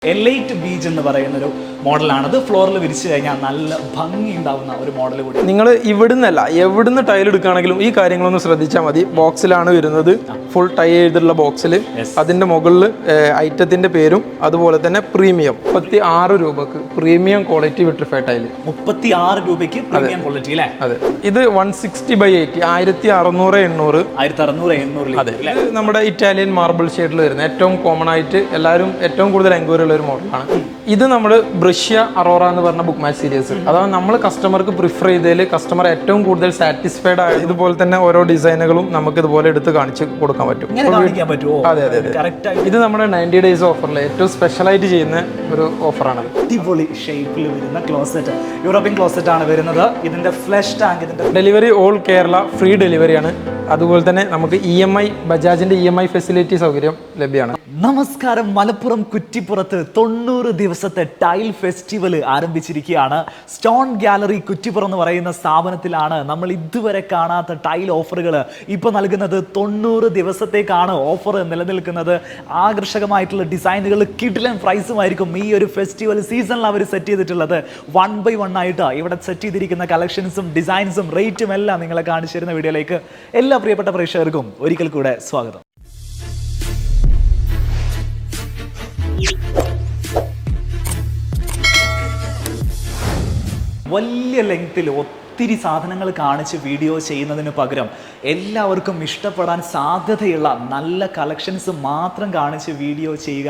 Elite beach എന്ന് പറയുന്ന ഒരു മോഡലാണ്. അത് ഫ്ലോറിൽ വിരിച്ചു കഴിഞ്ഞാൽ നല്ല ഭംഗി ഉണ്ടാവുന്ന ഒരു മോഡൽ കൂടി. നിങ്ങൾ ഇവിടുന്നല്ല എവിടുന്ന് ടൈൽ എടുക്കുകയാണെങ്കിലും ഈ കാര്യങ്ങളൊന്നും ശ്രദ്ധിച്ചാൽ മതി. ബോക്സിലാണ് വരുന്നത്, ഫുൾ ടൈ ചെയ്തിട്ടുള്ള ബോക്സിൽ അതിന്റെ മുകളിൽ ഐറ്റത്തിന്റെ പേരും അതുപോലെ തന്നെ പ്രീമിയം 36 രൂപക്ക് പ്രീമിയം ക്വാളിറ്റി വിട്രിഫൈഡ് ടൈൽ. 36 രൂപയ്ക്ക് പ്രീമിയം ക്വാളിറ്റി അല്ലേ? അതെ. ഇത് 160/80 1600 800. അതെ. നമ്മുടെ ഇറ്റാലിയൻ മാർബിൾ ഷെയ്ഡിൽ വരുന്ന ഏറ്റവും കോമൺ ആയിട്ട് എല്ലാവരും ഏറ്റവും കൂടുതൽ എൻക്വയറി ഒരു മോഡലാണ്. ഇത് നമ്മൾ ബ്രഷ്യ അറോറ എന്ന് പറഞ്ഞ ബുക്ക് മാച്ച് സീരീസ്. അതാണ് നമ്മൾ കസ്റ്റമർക്ക് പ്രിഫർ ചെയ്തതിൽ കസ്റ്റമർ ഏറ്റവും കൂടുതൽ സാറ്റിസ്ഫൈഡ് ആയ ഇതുപോലെ തന്നെ ഓരോ ഡിസൈനുകളും നമുക്ക് ഇതുപോലെ എടുത്ത് കാണിച്ച് കൊടുക്കാൻ പറ്റും. അതെ അതെ അതെ. ഇത് നമ്മുടെ 90 ഡേയ്സ് ഓഫറിൽ ഏറ്റവും സ്പെഷ്യലായിട്ട് ചെയ്യുന്ന ഒരു ഓഫറാണ്. അടിപൊളി ഷേപ്പിൽ വരുന്ന ക്ലോസറ്റ്, യൂറോപ്യൻ ക്ലോസറ്റ് ആണ് വരുന്നത്. ഇതിന്റെ ഫ്ലഷ് ടാങ്ക്, ഇതിന്റെ ഡെലിവറി ഓൾ കേരള ഫ്രീ ഡെലിവറിയാണ്. അതുപോലെ തന്നെ നമുക്ക് EMI ബജാജിന്റെ EMI ഫെസിലിറ്റി സൗകര്യം ലഭ്യമാണ്. നമസ്കാരം. മലപ്പുറം കുറ്റിപ്പുറത്ത് 90 ദിവസത്തെ ടൈൽ ഫെസ്റ്റിവൽ ആരംഭിച്ചിരിക്കുകയാണ്. സ്റ്റോൺ ഗാലറി കുറ്റിപ്പുറം എന്ന് പറയുന്ന സ്ഥാപനത്തിലാണ് നമ്മൾ ഇതുവരെ കാണാത്ത ടൈൽ ഓഫറുകൾ ഇപ്പോൾ നൽകുന്നത്. 90 ദിവസത്തേക്കാണ് ഓഫർ നിലനിൽക്കുന്നത്. ആകർഷകമായിട്ടുള്ള ഡിസൈനുകൾ, കിഡിലൻ പ്രൈസുമായിരിക്കും ഈ ഒരു ഫെസ്റ്റിവൽ സീസണിൽ അവർ സെറ്റ് ചെയ്തിട്ടുള്ളത്. 1 by 1 ആയിട്ട് ഇവിടെ സെറ്റ് ചെയ്തിരിക്കുന്ന കളക്ഷൻസും ഡിസൈൻസും റേറ്റും എല്ലാം നിങ്ങളെ കാണിച്ചു തരുന്ന വീഡിയോയിലേക്ക് എല്ലാ പ്രിയപ്പെട്ട പ്രേക്ഷകർക്കും ഒരിക്കൽ കൂടെ സ്വാഗതം. വലിയ ലെങ്ത്തിൽ ഒത്തിരി സാധനങ്ങൾ കാണിച്ച് വീഡിയോ ചെയ്യുന്നതിന് പകരം എല്ലാവർക്കും ഇഷ്ടപ്പെടാൻ സാധ്യതയുള്ള നല്ല കളക്ഷൻസ് മാത്രം കാണിച്ച് വീഡിയോ ചെയ്യുക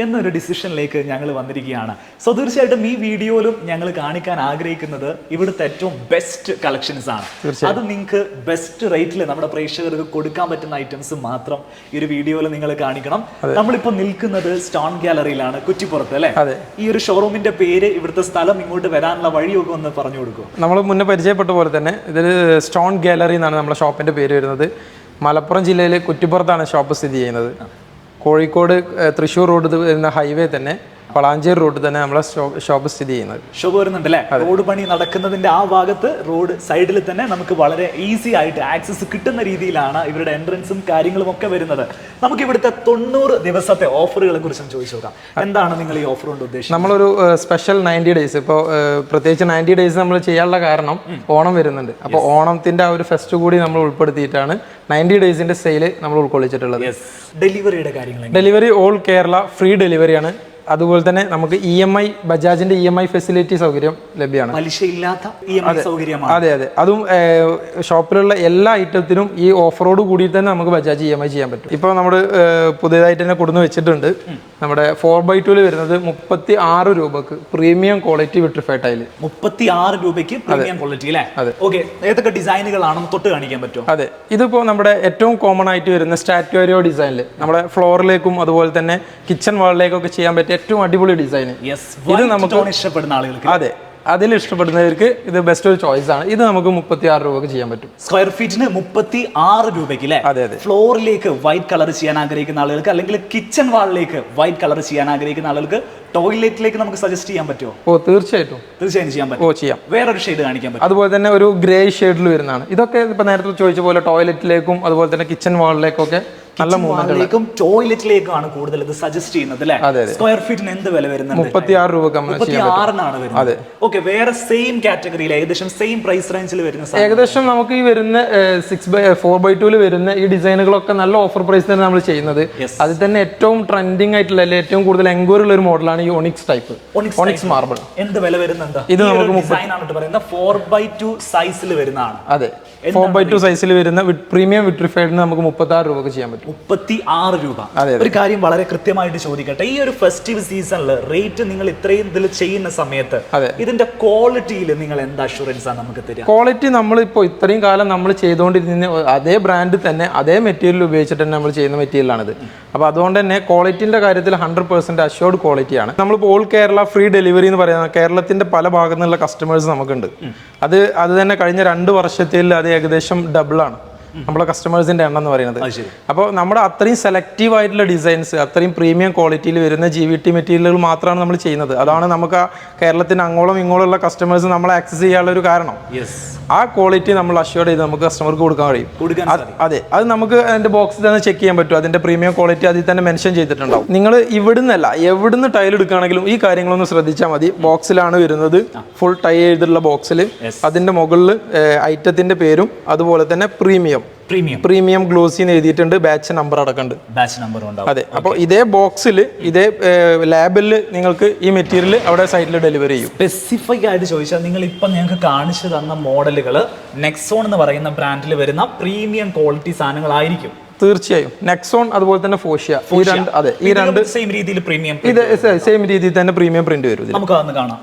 എന്നൊരു ഡിസിഷനിലേക്ക് ഞങ്ങൾ വന്നിരിക്കുകയാണ്. സോ തീർച്ചയായിട്ടും ഈ വീഡിയോയിലും ഞങ്ങൾ കാണിക്കാൻ ആഗ്രഹിക്കുന്നത് ഇവിടുത്തെ ഏറ്റവും ബെസ്റ്റ് കളക്ഷൻസ് ആണ്. അത് നിങ്ങൾക്ക് ബെസ്റ്റ് റേറ്റിൽ നമ്മുടെ പ്രേക്ഷകർക്ക് കൊടുക്കാൻ പറ്റുന്ന ഐറ്റംസ് മാത്രം ഈ ഒരു വീഡിയോയിൽ നിങ്ങൾ കാണിക്കണം. നമ്മളിപ്പോൾ നിൽക്കുന്നത് സ്റ്റോൺ ഗാലറിയിലാണ്, കുറ്റിപ്പുറത്ത് അല്ലേ? ഈ ഒരു ഷോറൂമിന്റെ പേര്, ഇവിടുത്തെ സ്ഥലം, ഇങ്ങോട്ട് വരാനുള്ള വഴിയൊക്കെ ഒന്ന് പറഞ്ഞു കൊടുക്കും. നമ്മൾ മുന്നേ പരിചയപ്പെട്ട പോലെ തന്നെ ഇതിൽ സ്റ്റോൺ ഗാലറി എന്നാണ് നമ്മുടെ ഷോപ്പിന്റെ പേര് വരുന്നത്. മലപ്പുറം ജില്ലയിലെ കുറ്റിപ്പുറത്താണ് ഷോപ്പ് സ്ഥിതി ചെയ്യുന്നത്. കോഴിക്കോട് തൃശ്ശൂർ റോഡ് വരുന്ന ഹൈവേ തന്നെ വളാഞ്ചേരി റോഡ് തന്നെ നമ്മളെ ഷോപ്പ് സ്ഥിതി ചെയ്യുന്നത്. ഷോപ്പ് വരുന്നുണ്ടല്ലേ? റോഡ് പണി നടക്കുന്നതിന്റെ ആ ഭാഗത്ത് റോഡ് സൈഡിൽ തന്നെ നമുക്ക് വളരെ ഈസി ആയിട്ട് ആക്സസ് കിട്ടുന്ന രീതിയിലാണ് ഇവരുടെ എൻട്രൻസും കാര്യങ്ങളും ഒക്കെ വരുന്നത്. നമുക്ക് ഇവിടുത്തെ 90 ദിവസത്തെ ഓഫറുകളെ കുറിച്ചും ചോദിച്ചു നോക്കാം. എന്താണ് നിങ്ങൾ ഈ ഓഫർ കൊണ്ട് ഉദ്ദേശിച്ചത്? നമ്മളൊരു സ്പെഷ്യൽ 90 ഡേയ്സ് ഇപ്പോൾ പ്രത്യേകിച്ച് 90 ഡേയ്സ് നമ്മൾ ചെയ്യാനുള്ള കാരണം ഓണം വരുന്നുണ്ട്. അപ്പോൾ ഓണത്തിന്റെ ആ ഒരു ഫെസ്റ്റ് കൂടി നമ്മൾ ഉൾപ്പെടുത്തിയിട്ടാണ് 90 ഡേയ്സിന്റെ സെയിൽ നമ്മൾ ഉൾക്കൊള്ളിച്ചിട്ടുള്ളത്. ഡെലിവറിയുടെ കാര്യങ്ങൾ, ഡെലിവറി ഓൾ കേരള ഫ്രീ ഡെലിവറിയാണ്. അതുപോലെ തന്നെ നമുക്ക് EMI ബജാജിന്റെ EMI ഫെസിലിറ്റി സൗകര്യം ലഭ്യമാണ്. പലിശയില്ലാത്ത EMI സൗകര്യമാണ്. അതെ അതെ. അതും ഷോപ്പിലുള്ള എല്ലാ ഐറ്റത്തിനും ഈ ഓഫറോട് കൂടി തന്നെ നമുക്ക് ബജാജ് EMI ചെയ്യാൻ പറ്റും. ഇപ്പോൾ നമ്മൾ പുതിയതായിട്ട് തന്നെ കൊടുന്ന് വെച്ചിട്ടുണ്ട്. നമ്മുടെ 4x2 വരുന്നത് 36 രൂപക്ക് പ്രീമിയം ക്വാളിറ്റി വിട്രിഫൈഡ് ടൈൽ. 36 രൂപയ്ക്ക് പ്രീമിയം ക്വാളിറ്റി അല്ലേ? ഓക്കെ. ഏതൊക്കെ ഡിസൈനുകളാണെന്ന് തൊട്ട് കാണിക്കാൻ പറ്റുമോ? അതെ. ഇതിപ്പോൾ നമ്മുടെ ഏറ്റവും കോമൺ ആയിട്ട് വരുന്ന സ്റ്റാറ്റുവരിയോ ഡിസൈനിൽ നമ്മുടെ ഫ്ലോറിലേക്കും അതുപോലെ തന്നെ കിച്ചൺ വാളിലേക്കൊക്കെ ചെയ്യാൻ പറ്റിയ ഏറ്റവും അടിപൊളി ഡിസൈൻ. ഇത് നമുക്ക് ഇഷ്ടപ്പെടുന്ന ആളുകൾക്ക്, അതെ, അതിൽ ഇഷ്ടപ്പെടുന്നവർക്ക് ഇത് ബെസ്റ്റ് ഒരു ചോയ്സ് ആണ്. ഇത് നമുക്ക് 36 രൂപക്ക് ചെയ്യാൻ പറ്റും. സ്ക്വയർ ഫീറ്റിന് 36 രൂപയ്ക്ക് അല്ലേ? അതെ അതെ. ഫ്ലോറിലേക്ക് വൈറ്റ് കളർ ചെയ്യാൻ ആഗ്രഹിക്കുന്ന ആളുകൾക്ക്, അല്ലെങ്കിൽ കിച്ചൺ വാളിലേക്ക് വൈറ്റ് കളർ ചെയ്യാൻ ആഗ്രഹിക്കുന്ന ആളുകൾക്ക്, ടോയ്ലറ്റിലേക്ക് നമുക്ക് സജസ്റ്റ് ചെയ്യാൻ പറ്റുമോ? ഓ തീർച്ചയായിട്ടും ചെയ്യാൻ പറ്റും. ചെയ്യാം. വേറൊരു ഷെയ്ഡ് കാണിക്കാൻ പറ്റും. അതുപോലെ തന്നെ ഒരു ഗ്രേ ഷെയ്ഡിൽ വരുന്നതാണ്. ഇതൊക്കെ ഇപ്പൊ നേരത്തെ ചോദിച്ച പോലെ ടോയ്ലറ്റിലേക്കും അതുപോലെ തന്നെ കിച്ചൺ വാളിലേക്കും ഒക്കെ നല്ല മൂവ്മെന്റിലേക്കും ടോയ്ലറ്റിലേക്കാണ് കൂടുതൽ ഇത് സജസ്റ്റ് ചെയ്യുന്നത് അല്ലേ? സ്ക്വയർ ഫീറ്റിന് എന്ത് വില വരുന്നത്? 36 രൂപ. 36 വരുന്നത്. ഓക്കെ. വേറെ സെയിം കാറ്റഗറിയിൽ ഏകദേശം സെയിം പ്രൈസ് റേഞ്ചിൽ വരുന്ന ഏകദേശം നമുക്ക് ഈ വരുന്ന 4x2 വരുന്ന ഈ ഡിസൈനുകളൊക്കെ നല്ല ഓഫർ പ്രൈസ് തന്നെ നമ്മൾ ചെയ്യുന്നത്. അതിൽ തന്നെ ഏറ്റവും ട്രെൻഡിങ് ആയിട്ടുള്ള ഏറ്റവും കൂടുതൽ എൻക്വയറി ഉള്ള ഒരു മോഡലാണ് ഈ ഒണിക്സ് ടൈപ്പ്, ഒണിക്സ് മാർബിൾ. എന്ത് വില വരുന്നുണ്ട്? ഇത് നമുക്ക് 4x2 സൈസിൽ വരുന്നതാണ്. അതെ, 4x2 സൈസിൽ വരുന്ന പ്രീമിയം വിട്രിഫൈഡിന് നമുക്ക് 36 രൂപക്ക് ചെയ്യാൻ പറ്റും. 36 രൂപ. ഒരു കാര്യം വളരെ കൃത്യമായിട്ട് ചോദിക്കട്ടെ, ഈ ഒരു ഫെസ്റ്റിവൽ സീസണിൽ റേറ്റ് നിങ്ങൾ ഇത്രയും ഇതിൽ ചെയ്യുന്ന സമയത്ത് ഇതിന്റെ ക്വാളിറ്റിയിൽ നിങ്ങൾ എന്ത് അഷുറൻസ് ആണ് നമുക്ക് തരിക? ക്വാളിറ്റി നമ്മളിപ്പോൾ ഇത്രയും കാലം നമ്മൾ ചെയ്തുകൊണ്ടിരുന്ന അതേ ബ്രാൻഡ് തന്നെ അതേ മെറ്റീരിയൽ ഉപയോഗിച്ചിട്ട് തന്നെ നമ്മൾ ചെയ്യുന്ന മെറ്റീരിയലാണിത്. അപ്പോൾ അതുകൊണ്ട് തന്നെ ക്വാളിറ്റിന്റെ കാര്യത്തിൽ 100% അഷ്യൂർഡ് ക്വാളിറ്റിയാണ്. നമ്മളിപ്പോൾ ഓൾ കേരള ഫ്രീ ഡെലിവറി എന്ന് പറയുന്നത് കേരളത്തിന്റെ പല ഭാഗത്തു നിന്നുള്ള കസ്റ്റമേഴ്സ് നമുക്കുണ്ട്. അത് തന്നെ കഴിഞ്ഞ 2 വർഷത്തിൽ അത് ഏകദേശം ഡബിളാണ്. നമ്മളെ കസ്റ്റമേഴ്സിന്റെ എണ്ണം എന്ന് പറയുന്നത്. അപ്പോൾ നമ്മുടെ അത്രയും സെലക്റ്റീവ് ആയിട്ടുള്ള ഡിസൈൻസ്, അത്രയും പ്രീമിയം ക്വാളിറ്റിയിൽ വരുന്ന GVT മെറ്റീരിയലുകൾ മാത്രമാണ് നമ്മൾ ചെയ്യുന്നത്. അതാണ് നമുക്ക് കേരളത്തിന് അങ്ങോളം ഇങ്ങോളമുള്ള കസ്റ്റമേഴ്സ് നമ്മളെ ആക്സസ് ചെയ്യാനുള്ള ഒരു കാരണം. ആ ക്വാളിറ്റി നമ്മൾ അഷ്യൂർഡ് ചെയ്ത് നമുക്ക് കസ്റ്റമർക്ക് കൊടുക്കാൻ കഴിയും. അതെ, അത് നമുക്ക് അതിന്റെ ബോക്സിൽ തന്നെ ചെക്ക് ചെയ്യാൻ പറ്റും. അതിന്റെ പ്രീമിയം ക്വാളിറ്റി അതിൽ തന്നെ മെൻഷൻ ചെയ്തിട്ടുണ്ടാവും. നിങ്ങൾ ഇവിടുന്നല്ല എവിടുന്ന് ടൈൽ എടുക്കുകയാണെങ്കിലും ഈ കാര്യങ്ങളൊന്ന് ശ്രദ്ധിച്ചാൽ മതി. ബോക്സിലാണ് വരുന്നത്, ഫുൾ ടൈ ചെയ്തിട്ടുള്ള ബോക്സിൽ അതിന്റെ മുകളിൽ ഐറ്റത്തിന്റെ പേരും അതുപോലെ തന്നെ പ്രീമിയം ഗ്ലോസി എഴുതിയിട്ടുണ്ട്, ബാച്ച് നമ്പർ അടക്കമുണ്ട്. അതെ, അപ്പോൾ ഇതേ ബോക്സിൽ ഇതേ ലാബിൽ നിങ്ങൾക്ക് ഈ മെറ്റീരിയൽ അവിടെ സൈറ്റിൽ ഡെലിവറി ചെയ്യും. സ്പെസിഫിക് ആയിട്ട് ചോദിച്ചാൽ നിങ്ങൾ ഇപ്പം ഞങ്ങൾക്ക് കാണിച്ചു തന്ന മോഡലുകൾ നെക്സോൺ എന്ന് പറയുന്ന ബ്രാൻഡിൽ വരുന്ന പ്രീമിയം ക്വാളിറ്റി സാധനങ്ങളായിരിക്കും. തീർച്ചയായും നെക്സോൺ അതുപോലെ തന്നെ ഫോഷ്യ, ഈ രണ്ട് സെയിം രീതിയിൽ പ്രീമിയം, ഇത് സെയിം രീതിയിൽ തന്നെ പ്രീമിയം പ്രിന്റ് വരും. നമുക്ക് അതൊന്ന് കാണാം.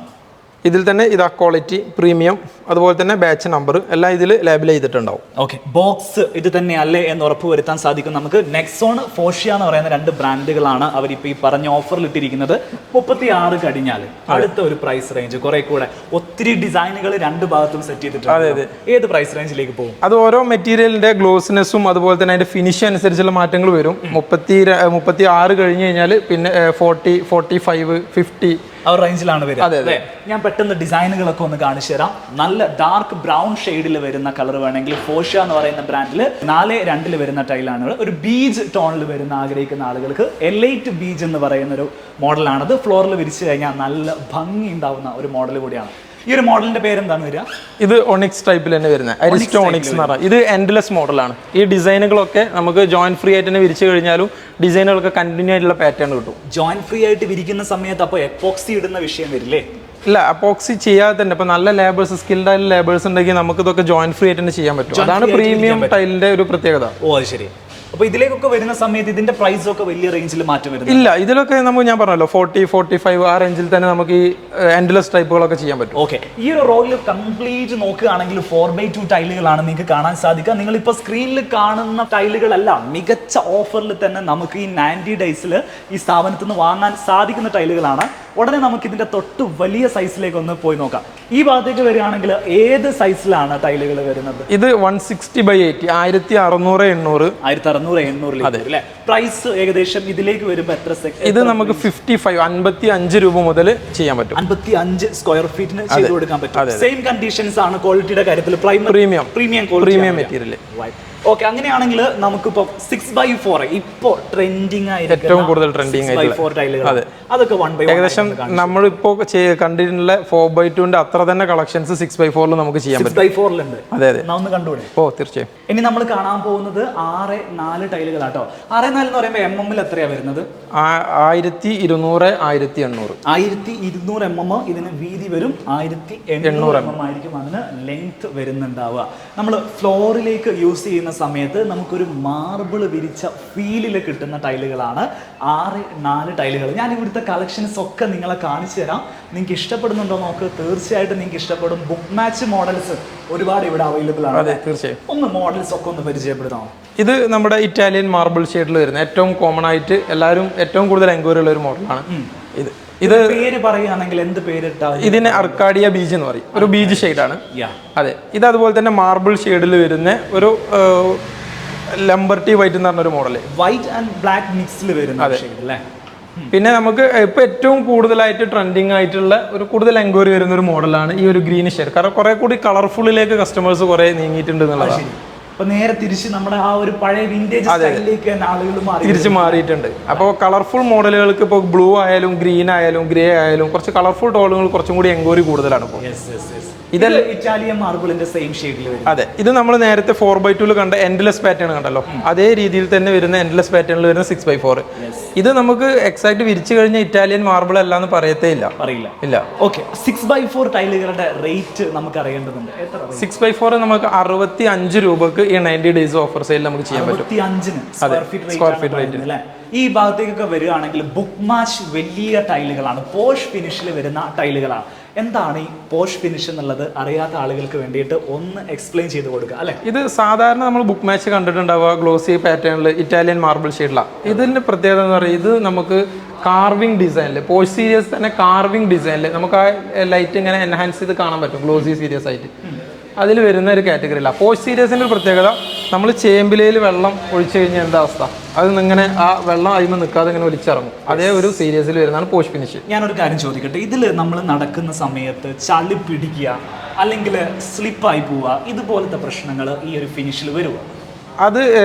ഇതിൽ തന്നെ ഇതാ ക്വാളിറ്റി, പ്രീമിയം, അതുപോലെ തന്നെ ബാച്ച് നമ്പർ എല്ലാം ഇതിൽ ലേബിൾ ചെയ്തിട്ടുണ്ടാവും. ഓക്കെ, ബോക്സ് ഇത് തന്നെയല്ലേ എന്ന് ഉറപ്പ് വരുത്താൻ സാധിക്കും നമുക്ക്. നെക്സോൺ, ഫോഷ്യ എന്ന് പറയുന്ന രണ്ട് ബ്രാൻഡുകളാണ് അവരിപ്പോൾ ഈ പറഞ്ഞ ഓഫറിൽ ഇട്ടിരിക്കുന്നത്. 36 കഴിഞ്ഞാൽ അടുത്ത ഒരു പ്രൈസ് റേഞ്ച് കുറെ കൂടെ ഒത്തിരി ഡിസൈനുകൾ രണ്ട് ഭാഗത്തും സെറ്റ് ചെയ്തിട്ടുണ്ട്. ഏത് പ്രൈസ് റേഞ്ചിലേക്ക് പോകും? അത് ഓരോ മെറ്റീരിയലിന്റെ ഗ്ലോസിനെസ്സും അതുപോലെ തന്നെ അതിന്റെ ഫിനിഷ് അനുസരിച്ചുള്ള മാറ്റങ്ങൾ വരും. 36 കഴിഞ്ഞ് കഴിഞ്ഞാൽ പിന്നെ 40, 45, 50 ആ റേഞ്ചിലാണ് വരിക. അതെ, ഞാൻ പെട്ടെന്ന് ഡിസൈനുകളൊക്കെ ഒന്ന് കാണിച്ചു തരാം. നല്ല ഡാർക്ക് ബ്രൗൺ ഷെയ്ഡിൽ വരുന്ന കളർ വേണമെങ്കിൽ ഫോഷ്യ എന്ന് പറയുന്ന ബ്രാൻഡിൽ 4-2 വരുന്ന ടൈലാണ്. ഒരു ബീജ് ടോണിൽ വരുന്ന ആഗ്രഹിക്കുന്ന ആളുകൾക്ക് എലൈറ്റ് ബീജ് എന്ന് പറയുന്ന ഒരു മോഡലാണത്. ഫ്ലോറിൽ വിരിച്ചു കഴിഞ്ഞാൽ നല്ല ഭംഗി ഉണ്ടാവുന്ന ഒരു മോഡൽ കൂടിയാണ്. ഈ ഒരു മോഡലിന്റെ പേര് എന്താണ് വരിക? ഇത് ഒണിക്സ് ടൈപ്പിൽ തന്നെ വരുന്നത്, അരിസ്റ്റോ ഒണിക്സ് എന്ന് പറഞ്ഞാൽ. ഇത് എൻഡ്ലെസ് മോഡലാണ്. ഈ ഡിസൈനുകളൊക്കെ നമുക്ക് ജോയിന്റ് ഫ്രീ ആയിട്ട് തന്നെ വിരിച്ചു കഴിഞ്ഞാലും ഡിസൈനുകളൊക്കെ കണ്ടിന്യൂ ആയിട്ടുള്ള പാറ്റേൺ കിട്ടും. ജോയിന്റ് ഫ്രീ ആയിട്ട് വിരിക്കുന്ന സമയത്ത് അപ്പോൾ എപ്പോക്സി ഇടുന്ന വിഷയം വരില്ലേ? ഇല്ല, അപ്പോക്സി ചെയ്യാതെ തന്നെ ഇപ്പൊ നല്ല ലേബേഴ്സ്, സ്കിൽഡ് ആയിട്ടുള്ള ലേബേഴ്സ് ഉണ്ടെങ്കിൽ നമുക്ക് ഇതൊക്കെ ജോയിന്റ് ഫ്രീ ആയിട്ട് തന്നെ ചെയ്യാൻ പറ്റും. അതാണ് പ്രീമിയം ടൈലിന്റെ ഒരു പ്രത്യേകത. ഓ, അത് ശരി. അപ്പൊ ഇതിലേക്കൊക്കെ വരുന്ന സമയത്ത് ഇതിന്റെ പ്രൈസ് ഒക്കെ വലിയ റേഞ്ചിൽ മാറ്റം വരുന്നു? ഇല്ല, ഇതിലൊക്കെ നമുക്ക് ഞാൻ പറഞ്ഞല്ലോ 40, 45 ആ റേഞ്ചിൽ തന്നെ നമുക്ക് ഈ എൻഡ്ലെസ് ടൈപ്പുകളൊക്കെ ചെയ്യാൻ പറ്റും. ഓക്കെ, ഈ ഒരു റോയിൽ കംപ്ലീറ്റ് നോക്കുകയാണെങ്കിൽ 4x2 ടൈലുകളാണ് നിങ്ങൾക്ക് കാണാൻ സാധിക്കുക. നിങ്ങളിപ്പോൾ സ്ക്രീനിൽ കാണുന്ന ടൈലുകളെല്ലാം മികച്ച ഓഫറിൽ തന്നെ നമുക്ക് ഈ 90 ഡേയ്സിൽ ഈ സ്ഥാപനത്തിൽ നിന്ന് വാങ്ങാൻ സാധിക്കുന്ന ടൈലുകളാണ്. ഉടനെ നമുക്ക് ഇതിന്റെ തൊട്ട് വലിയ സൈസിലേക്ക് ഒന്ന് പോയി നോക്കാം. ഈ ഭാഗത്തേക്ക് വരികയാണെങ്കിൽ ഏത് സൈസിലാണ് ടൈലുകൾ വരുന്നത്? ഇത് 160/80, 1600, 800 പ്രൈസ് ഏകദേശം ഇതിലേക്ക് വരുമ്പോൾ എത്ര? ഇത് നമുക്ക് 55 രൂപ മുതൽ ചെയ്യാൻ പറ്റും. 55 സ്ക്വയർ ഫീറ്റിന് ചെയ്തു കൊടുക്കാൻ പറ്റും. സെയിം കണ്ടീഷൻസ് ആണ് ക്വാളിറ്റിയുടെ കാര്യത്തിൽ. Premium material. ഓക്കെ, അങ്ങനെയാണെങ്കിൽ നമുക്കിപ്പോ 6x4 ഇപ്പോൾ ട്രെൻഡിങ് ആയിട്ട് ഏറ്റവും കൂടുതൽ ട്രെൻഡിങ് ടൈലുകൾ അതൊക്കെ 1x1 ഏകദേശം നമ്മളിപ്പോ കണ്ടിട്ടുള്ള 4x2 അത്ര തന്നെ കളക്ഷൻസ് 6x4 നമുക്ക് ചെയ്യാൻ പറ്റും. 6x4 ഉണ്ട്. അതെ, ഒന്ന് കണ്ടുകൂടെ? ഓ, തീർച്ചയായും. ഇനി നമ്മൾ കാണാൻ പോകുന്നത് 6x4 ടൈലുകളാട്ടോ. 6x4 എന്ന് പറയുമ്പോൾ mm എത്രയാ വരുന്നത്? 1200, 1800. 1200 mm ഇതിന് വീതി വരും. 1800 mm ആയിരിക്കും അതിന് ലെങ്ത് വരുന്നുണ്ടാവുക. നമ്മൾ ഫ്ലോറിലേക്ക് യൂസ് ചെയ്യുന്ന സമയത്ത് നമുക്കൊരു മാർബിൾ വിരിച്ച ഫീലിൽ കിട്ടുന്ന ടൈലുകളാണ് 6x4 ടൈലുകൾ. ഞാൻ ഇവിടുത്തെ കളക്ഷൻസ് ഒക്കെ നിങ്ങളെ കാണിച്ചു തരാം. നിങ്ങൾക്ക് ഇഷ്ടപ്പെടുന്നുണ്ടോ നോക്ക്. തീർച്ചയായിട്ടും നിങ്ങൾക്ക് ഇഷ്ടപ്പെടും. ബുക്ക് മാച്ച് മോഡൽസ് ഒരുപാട് ഇവിടെ അവൈലബിൾ ആണ്. തീർച്ചയായും. ഒന്ന് മോഡൽസ് ഒക്കെ ഒന്ന് പരിചയപ്പെടുത്താം. ഇത് നമ്മുടെ ഇറ്റാലിയൻ മാർബിൾ ഷെയ്ഡിൽ വരുന്ന ഏറ്റവും കോമൺ ആയിട്ട് എല്ലാവരും ഏറ്റവും കൂടുതൽ എൻക്വയറി ഉള്ള ഒരു മോഡലാണ്. ഇത് പേര് പറയുകയാണെങ്കിൽ എന്ത് പേരിട്ടാ? ഇതിന് അർക്കാഡിയ ബീജ് എന്ന് പറയും. ഒരു ബീജ് ഷെയ്ഡാണ്. അതെ, ഇത് അതുപോലെ തന്നെ മാർബിൾ ഷെയ്ഡിൽ വരുന്ന ഒരു ലംബർട്ടി വൈറ്റ് എന്ന് പറഞ്ഞ ഒരു മോഡല്. വൈറ്റ് ആൻഡ് ബ്ലാക്ക് മിക്സിൽ വരുന്ന ഷെയ്ഡ് അല്ലേ? പിന്നെ നമുക്ക് ഇപ്പൊ ഏറ്റവും കൂടുതലായിട്ട് ട്രെൻഡിങ് ആയിട്ടുള്ള ഒരു കൂടുതൽ എൻക്വയറി വരുന്ന ഒരു മോഡലാണ് ഈ ഒരു ഗ്രീൻ ഷെയ്ഡ്. കാരണം കുറെ കൂടി കളർഫുള്ളിലേക്ക് കസ്റ്റമേഴ്സ് കുറെ നീങ്ങിയിട്ടുണ്ട് എന്നുള്ളതാണ്. നേരെ തിരിച്ച് നമ്മുടെ ആ ഒരു പഴയ വിന്റേജ് സ്റ്റൈലിലേക്ക് ആളുകൾ തിരിച്ചു മാറിയിട്ടുണ്ട്. അപ്പോൾ കളർഫുൾ മോഡലുകൾക്ക് ഇപ്പോൾ ബ്ലൂ ആയാലും ഗ്രീൻ ആയാലും ഗ്രേ ആയാലും കുറച്ച് കളർഫുൾ ടോണുകൾ കുറച്ചും കൂടി എൻക്വയറി കൂടുതലാണ് ഇപ്പോൾ. ഇതെല്ലാം ഇറ്റാലിയൻ മാർബിളിന്റെ സെയിം ഷെയ്ഡിൽ വരും. അതെ, ഇത് നമ്മൾ നേരത്തെ 4x2 കണ്ട എൻഡ്ലെസ് പാറ്റേൺ കണ്ടല്ലോ, അതേ രീതിയിൽ തന്നെ വരുന്ന എൻഡ്ലെസ് പാറ്റേണിൽ വരുന്ന 6x4. ഇത് നമുക്ക് എക്സാക്ട് വിരിച്ചു കഴിഞ്ഞ ഇറ്റാലിയൻ മാർബിൾ അല്ലാന്ന് പറയത്തേ ഇല്ല. ഓക്കെ, 6x4 ടൈലുകളുടെ റേറ്റ് നമുക്ക് അറിയേണ്ടതുണ്ട്. 6x4 നമുക്ക് 65 രൂപക്ക് ഈ 90 ഡേയ്സ് ഓഫർ സെയിൽ നമുക്ക് ചെയ്യാൻ പറ്റും. 65 സ്ക്വയർ ഫീറ്റ് റേറ്റ് അല്ലേ? ഈ ഭാഗത്തേക്കൊക്കെ വരികയാണെങ്കിൽ ബുക്ക് മാച്ച് വലിയ ടൈലുകളാണ്, പോഷ് ഫിനിഷിൽ വരുന്ന ടൈലുകളാണ്. എന്താണ് ഈ പോഷ് ഫിനിഷ് എന്നുള്ളത് അറിയാത്ത ആളുകൾക്ക് വേണ്ടിയിട്ട് ഒന്ന് എക്സ്പ്ലെയിൻ ചെയ്ത് കൊടുക്കുക അല്ലെ? ഇത് സാധാരണ നമ്മൾ ബുക്ക് മാച്ച് കണ്ടിട്ടുണ്ടാവുക ഗ്ലോസി പാറ്റേണിൽ ഇറ്റാലിയൻ മാർബിൾ ഷെയ്ഡിലാണ്. ഇതിന്റെ പ്രത്യേകത എന്ന് പറയുന്നത് ഇത് നമുക്ക് കാർവിംഗ് ഡിസൈനിൽ, പോഷ് സീരീസ് തന്നെ കാർവിംഗ് ഡിസൈനിൽ നമുക്ക് ആ ലൈറ്റ് ഇങ്ങനെ എൻഹാൻസ് ചെയ്ത് കാണാൻ പറ്റും ഗ്ലോസി സീരീസ് ആയിട്ട്. അതിൽ വരുന്ന ഒരു കാറ്റഗറി അല്ല. പോഷ് സീരീസിൻ്റെ ഒരു പ്രത്യേകത, നമ്മൾ ചേമ്പിലയിൽ വെള്ളം ഒഴിച്ചു കഴിഞ്ഞാൽ എന്താ അവസ്ഥ, അത് ഇങ്ങനെ ആ വെള്ളം അതിൽ നിൽക്കാതെ ഇങ്ങനെ ഒലിച്ചിറങ്ങും. അതേ ഒരു സീരീസിൽ വരുന്നതാണ് പോഷ് ഫിനിഷ്. ഞാനൊരു കാര്യം ചോദിക്കട്ടെ, ഇതിൽ നമ്മൾ നടക്കുന്ന സമയത്ത് ചളി പിടിക്കുക അല്ലെങ്കിൽ സ്ലിപ്പായി പോവുക ഇതുപോലത്തെ പ്രശ്നങ്ങൾ ഈ ഒരു ഫിനിഷിൽ വരുമോ? അത്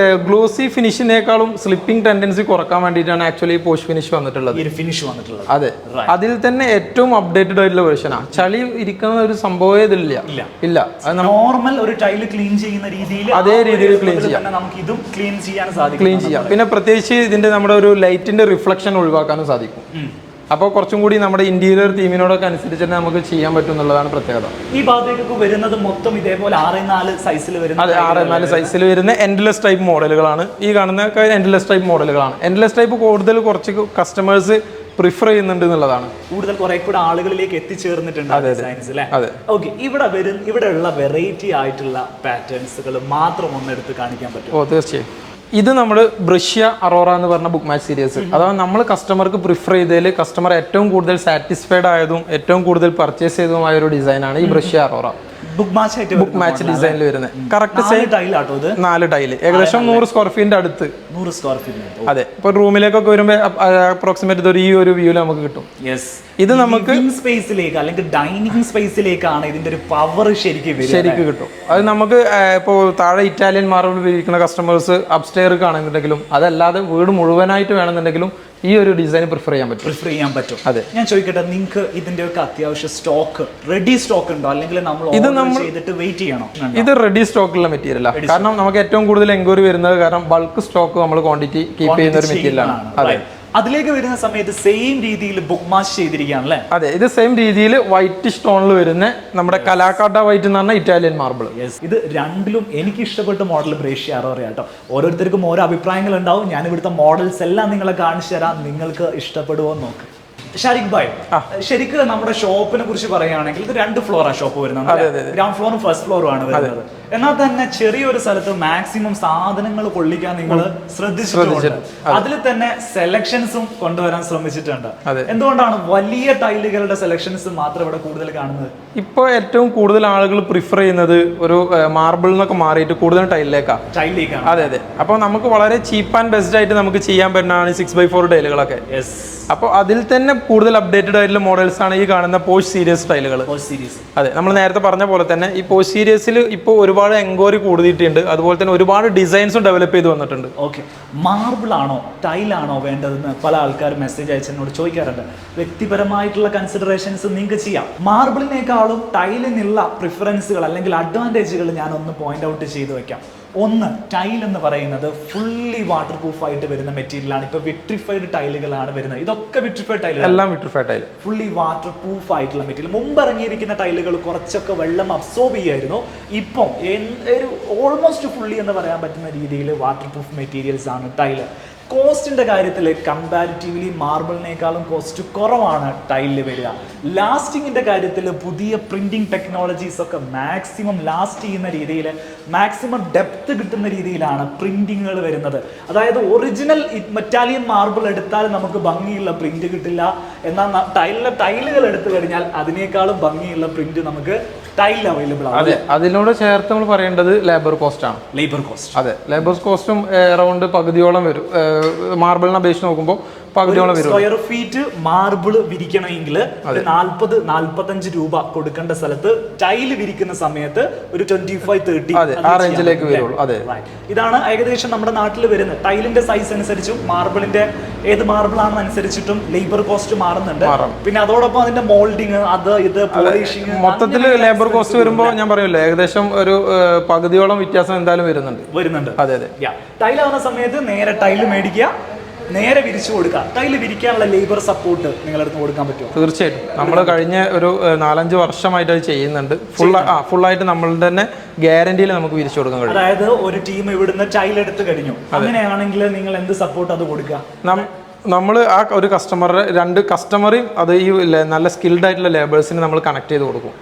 ഗ്ലോസി ഫിനിഷിനേക്കാളും സ്ലിപ്പിംഗ് ടെൻഡൻസി കുറക്കാൻ വേണ്ടിയിട്ടാണ് ആക്ച്വലി പോഷ് ഫിനിഷ് വന്നിട്ടുള്ളത്. അതെ, അതിൽ തന്നെ ഏറ്റവും അപ്ഡേറ്റഡ് ആയിട്ടുള്ള വെർഷനാണ്. ചളി ഇരിക്കുന്ന ഒരു സംഭവം ഇല്ല. നോർമൽ ഒരു ടൈല് ക്ലീൻ ചെയ്യുന്ന രീതിയിൽ അതേ രീതിയിൽ ക്ലീൻ ചെയ്യാം. നമുക്ക് ഇതും ക്ലീൻ ചെയ്യാൻ സാധിക്കും. ക്ലീൻ ചെയ്യാം. പിന്നെ പ്രത്യേകിച്ച് ഇതിന്റെ നമ്മുടെ ഒരു ലൈറ്റിന്റെ റിഫ്ലക്ഷൻ ഒഴിവാക്കാനും സാധിക്കും. അപ്പോൾ കുറച്ചും കൂടി നമ്മുടെ ഇന്റീരിയർ തീമിനോടൊക്കെ അനുസരിച്ച് തന്നെ നമുക്ക് ചെയ്യാൻ പറ്റും എന്നുള്ളതാണ് പ്രത്യേകത. ഈ ഭാഗത്തേക്കൊക്കെ വരുന്നത് മൊത്തം ഇതേപോലെ 6x4 സൈസിൽ വരുന്ന, അതെ, 6x4 സൈസിൽ വരുന്ന എൻഡ്ലെസ് ടൈപ്പ് മോഡലുകളാണ്. ഈ കാണുന്ന എൻഡ്ലെസ് ടൈപ്പ് മോഡലുകളാണ്. എൻഡ്ലെസ് ടൈപ്പ് കൂടുതൽ കുറച്ച് കസ്റ്റമേഴ്സ് പ്രിഫർ ചെയ്യുന്നുണ്ട് എന്നുള്ളതാണ്. കൂടുതൽ കുറെ കൂടെ ആളുകളിലേക്ക് എത്തിച്ചേർന്നിട്ടുണ്ട് സയൻസ് അല്ലേ? ഓക്കെ, ഇവിടെ ഉള്ള വെറൈറ്റി ആയിട്ടുള്ള പാറ്റേൺസുകൾ മാത്രം ഒന്നെടുത്ത് കാണിക്കാൻ പറ്റും? ഓ, തീർച്ചയായും. ഇത് നമ്മൾ ബ്രഷ്യ അറോറ എന്ന് പറഞ്ഞ ബുക്ക് മാച്ച് സീരീസ്, അഥവാ നമ്മൾ കസ്റ്റമർക്ക് പ്രിഫർ ചെയ്തതിൽ കസ്റ്റമർ ഏറ്റവും കൂടുതൽ സാറ്റിസ്ഫൈഡ് ആയതും ഏറ്റവും കൂടുതൽ പർച്ചേസ് ചെയ്തതുമായ ഒരു ഡിസൈനാണ് ഈ ബ്രഷ്യ അറോറ. ബുക്ക് മാച്ച് ഡിസൈനിൽ വരുന്നത് കറക്റ്റ് 4 ടൈല്, ഏകദേശം 100 സ്ക്വയർ ഫീറ്റിന്റെ അടുത്ത്. 100 സ്ക്വയർ ഫീറ്റ്. അതെ, ഇപ്പൊ റൂമിലേക്കൊക്കെ വരുമ്പോൾ അപ്രോക്സിമേറ്റ് ഈ ഒരു വ്യൂല് നമുക്ക് കിട്ടും. ഇത് നമുക്ക് സ്പേസിലേക്ക് അല്ലെങ്കിൽ ഡൈനിങ് സ്പേസിലേക്കാണ് ഇതിന്റെ ഒരു പവർ ശരിക്കും കിട്ടും. അത് നമുക്ക് ഇപ്പോൾ താഴെ ഇറ്റാലിയൻ മാർബിൾ ഇരിക്കുന്ന കസ്റ്റമേഴ്സ് അപ്സ്റ്റെയർ കാണുന്നുണ്ടെങ്കിലും അതല്ലാതെ വീട് മുഴുവനായിട്ട് വേണമെന്നുണ്ടെങ്കിലും ഈ ഒരു ഡിസൈൻ പ്രിഫർ ചെയ്യാൻ പറ്റും. അതെ, ഞാൻ ചോദിക്കട്ടെ, നിങ്ങൾക്ക് ഇതിന്റെ ഒക്കെ അത്യാവശ്യം സ്റ്റോക്ക് റെഡി സ്റ്റോക്ക് ഉണ്ടോ, അല്ലെങ്കിൽ നമ്മൾ ചെയ്തിട്ട് വെയിറ്റ് ചെയ്യണോ? ഇത് റെഡി സ്റ്റോക്കുള്ള മെറ്റീരിയൽ ആണ്. കാരണം നമുക്ക് ഏറ്റവും കൂടുതൽ എൻക്വയറി വരുന്നത് കാരണം ബൾക്ക് സ്റ്റോക്ക് നമ്മൾ ക്വാണ്ടിറ്റി കീപ്പ് ചെയ്യുന്ന ഒരു മെറ്റീരിയൽ ആണ്. അതെ, അതിലേക്ക് വരുന്ന സമയത്ത് സെയിം രീതിയിൽ ബുക്ക് മാച്ച് ചെയ്തിരിക്കുകയാണല്ലേ? അതെ, ഇത് സെയിം രീതിയിൽ വൈറ്റ് സ്റ്റോണിൽ വരുന്ന നമ്മുടെ കലാക്കാട്ട വൈറ്റ് എന്ന് പറഞ്ഞ ഇറ്റാലിയൻ മാർബിൾ. ഇത് രണ്ടിലും എനിക്ക് ഇഷ്ടപ്പെട്ട മോഡൽ ബ്രഷ്യ അറോറ കേട്ടോ. ഓരോരുത്തർക്കും ഓരോ അഭിപ്രായങ്ങൾ ഉണ്ടാവും. ഞാൻ ഇവിടുത്തെ മോഡൽസ് എല്ലാം നിങ്ങളെ കാണിച്ചു തരാം, നിങ്ങൾക്ക് ഇഷ്ടപ്പെടുമോ നോക്ക്. ഷാരിഖ് ഭായ്, ശരിക്കും നമ്മുടെ ഷോപ്പിനെ കുറിച്ച് പറയുകയാണെങ്കിൽ ഇത് 2 ഫ്ലോറാണ് ഷോപ്പ് വരുന്നത്. ഗ്രൗണ്ട് ഫ്ലോറും ഫസ്റ്റ് ഫ്ലോറും ആണ് വരുന്നത്. എന്നാൽ തന്നെ ചെറിയൊരു സ്ഥലത്ത് മാക്സിമം സാധനങ്ങൾ കൊള്ളിക്കാൻ നിങ്ങൾ ശ്രദ്ധിച്ചിട്ടുണ്ട്. അതിൽ തന്നെ സെലക്ഷൻസും കൊണ്ടുവരാൻ ശ്രമിച്ചിട്ടുണ്ട്. എന്തുകൊണ്ടാണ് വലിയ ടൈലുകളുടെ സെലക്ഷൻസ് മാത്രം ഇവിടെ കൂടുതൽ കാണുന്നത്? ഇപ്പോൾ ഏറ്റവും കൂടുതൽ ആളുകൾ പ്രിഫർ ചെയ്യുന്നത് ഒരു മാർബിൾ എന്നൊക്കെ മാറിയിട്ട് കൂടുതൽ ടൈലിലേക്കാണ്. അതെ. അപ്പോൾ നമുക്ക് വളരെ ചീപ്പ് ആൻഡ് ബെസ്റ്റ് ആയിട്ട് നമുക്ക് ചെയ്യാൻ പറ്റുന്നതാണ് 6x4 ടൈലുകളൊക്കെ. അപ്പോൾ അതിൽ തന്നെ കൂടുതൽ അപ്ഡേറ്റഡ് ആയിട്ടുള്ള മോഡൽസ് ആണ് ഈ കാണുന്ന പോഷ് സീരീസ് ടൈലുകൾ. അതെ, നമ്മൾ നേരത്തെ പറഞ്ഞ പോലെ തന്നെ ഈ പോഷ് സീരീസിൽ ഇപ്പോൾ ഒരുപാട് എൻക്വയറി കൂടിയിട്ടുണ്ട്. അതുപോലെ തന്നെ ഒരുപാട് ഡിസൈൻസും ഡെവലപ്പ് ചെയ്ത് വന്നിട്ടുണ്ട്. ഓക്കെ, മാർബിൾ ആണോ ടൈലാണോ വേണ്ടതെന്ന് പല ആൾക്കാരും മെസ്സേജ് അയച്ചെന്നോട് ചോദിക്കാറുണ്ട്. വ്യക്തിപരമായിട്ടുള്ള കൺസിഡറേഷൻസ് നിങ്ങൾക്ക് ചെയ്യാം. മാർബിളിനേക്കാളും ടൈലിനുള്ള പ്രിഫറൻസുകൾ അല്ലെങ്കിൽ അഡ്വാൻറ്റേജുകൾ ഞാൻ ഒന്ന് പോയിന്റ് ഔട്ട് ചെയ്ത് വെക്കാം. ഒന്ന്, ടൈൽ എന്ന് പറയുന്നത് ഫുള്ളി വാട്ടർ പ്രൂഫ് ആയിട്ട് വരുന്ന മെറ്റീരിയലാണ്. ഇപ്പൊ വിട്രിഫൈഡ് ടൈലുകളാണ് വരുന്നത്. ഇതൊക്കെ വിട്രിഫൈഡ് ടൈലുകൾ, എല്ലാം vitrified tile, fully waterproof ആയിട്ടുള്ള മെറ്റീരിയൽ. മുമ്പ് ഇറങ്ങിയിരിക്കുന്ന ടൈലുകൾ കുറച്ചൊക്കെ വെള്ളം അബ്സോർബ് ചെയ്യായിരുന്നു. ഇപ്പം ഒരു ഓൾമോസ്റ്റ് ഫുള്ളി എന്ന് പറയാൻ പറ്റുന്ന രീതിയിൽ വാട്ടർ പ്രൂഫ് മെറ്റീരിയൽസ് ആണ് ടൈല്. കോസ്റ്റിന്റെ കാര്യത്തിൽ കമ്പാരിറ്റീവ്ലി മാർബിളിനേക്കാളും കോസ്റ്റ് കുറവാണ് ടൈലിൽ വരിക. ലാസ്റ്റിങ്ങിന്റെ കാര്യത്തിൽ പുതിയ പ്രിന്റിംഗ് ടെക്നോളജീസ് ഒക്കെ മാക്സിമം ലാസ്റ്റ് ചെയ്യുന്ന രീതിയിൽ, മാക്സിമം ഡെപ്ത് കിട്ടുന്ന രീതിയിലാണ് പ്രിന്റിങ്ങുകൾ വരുന്നത്. അതായത് ഒറിജിനൽ ഇറ്റാലിയൻ മാർബിൾ എടുത്താൽ നമുക്ക് ഭംഗിയുള്ള പ്രിന്റ് കിട്ടില്ല. എന്നാൽ ടൈലുകൾ എടുത്തു കഴിഞ്ഞാൽ അതിനേക്കാളും ഭംഗിയുള്ള പ്രിന്റ് നമുക്ക് ടൈൽ അവൈലബിൾ ആണ്. അതെ, അതിനോട് ചേർത്ത് നമ്മൾ പറയേണ്ടത് ലേബർ കോസ്റ്റ് ആണ്. അതെ, ലേബർ കോസ്റ്റും അറൗണ്ട് പകുതിയോളം വരും. മാർബിളിനെ അപേക്ഷിച്ച് നോക്കുമ്പോൾ പകുതിയോളം വരും. സ്ക്വയർ ഫീറ്റ് മാർബിൾ വിരിക്കണമെങ്കിൽ 40-45 രൂപ കൊടുക്കേണ്ട സ്ഥലത്ത് ടൈല് വിരിക്കുന്ന സമയത്ത് ഒരു 25-30 ആ റേഞ്ചിലേക്ക് വരുള്ളൂ. അതെ, ഇതാണ് ഏകദേശം നമ്മുടെ നാട്ടിൽ വരുന്നത്. ടൈലിന്റെ സൈസ് അനുസരിച്ചും മാർബിളിന്റെ ഏത് മാർബിൾ ആണെന്ന് അനുസരിച്ചിട്ടും ലേബർ കോസ്റ്റ് മാറുന്നുണ്ട്. പിന്നെ അതോടൊപ്പം അതിന്റെ മോൾഡിങ്, ഇത് പോളിഷിംഗ്, മൊത്തത്തിൽ ലേബർ കോസ്റ്റ് വരുമ്പോൾ ഞാൻ പറയുമല്ലോ ഏകദേശം ഒരു പകുതിയോളം വ്യത്യാസം എന്തായാലും വരുന്നുണ്ട്. അതെ. ടൈലാവുന്ന സമയത്ത് നേരെ ടൈല് മേടിക്കുക, നേരെ വിരിച്ചു കൊടുക്കുക. ടൈല് വിരിക്കാനുള്ള ലേബർ സപ്പോർട്ട് നിങ്ങളടുത്ത് കൊടുക്കാൻ പറ്റുമോ? തീർച്ചയായിട്ടും. നമ്മൾ കഴിഞ്ഞ ഒരു 4-5 വർഷമായിട്ട് അത് ചെയ്യുന്നുണ്ട്. ഫുള്ളായിട്ട് നമ്മളുടെ തന്നെ ഗ്യാരണ്ടിയിൽ നമുക്ക് വിരിച്ചു കൊടുക്കാൻ കഴിയും. അതായത് ഒരു ടീം ഇവിടുന്ന് ടൈൽ എടുത്ത് കഴിഞ്ഞു, അങ്ങനെയാണെങ്കിൽ നിങ്ങൾ എന്ത് സപ്പോർട്ട് അത് കൊടുക്കുക? നമ്മൾ ആ ഒരു കസ്റ്റമറുടെ 2 കസ്റ്റമറേയും അത് ഈ നല്ല സ്കിൽഡ് ആയിട്ടുള്ള ലേബേഴ്സിന് നമ്മൾ കണക്ട് ചെയ്ത് കൊടുക്കും.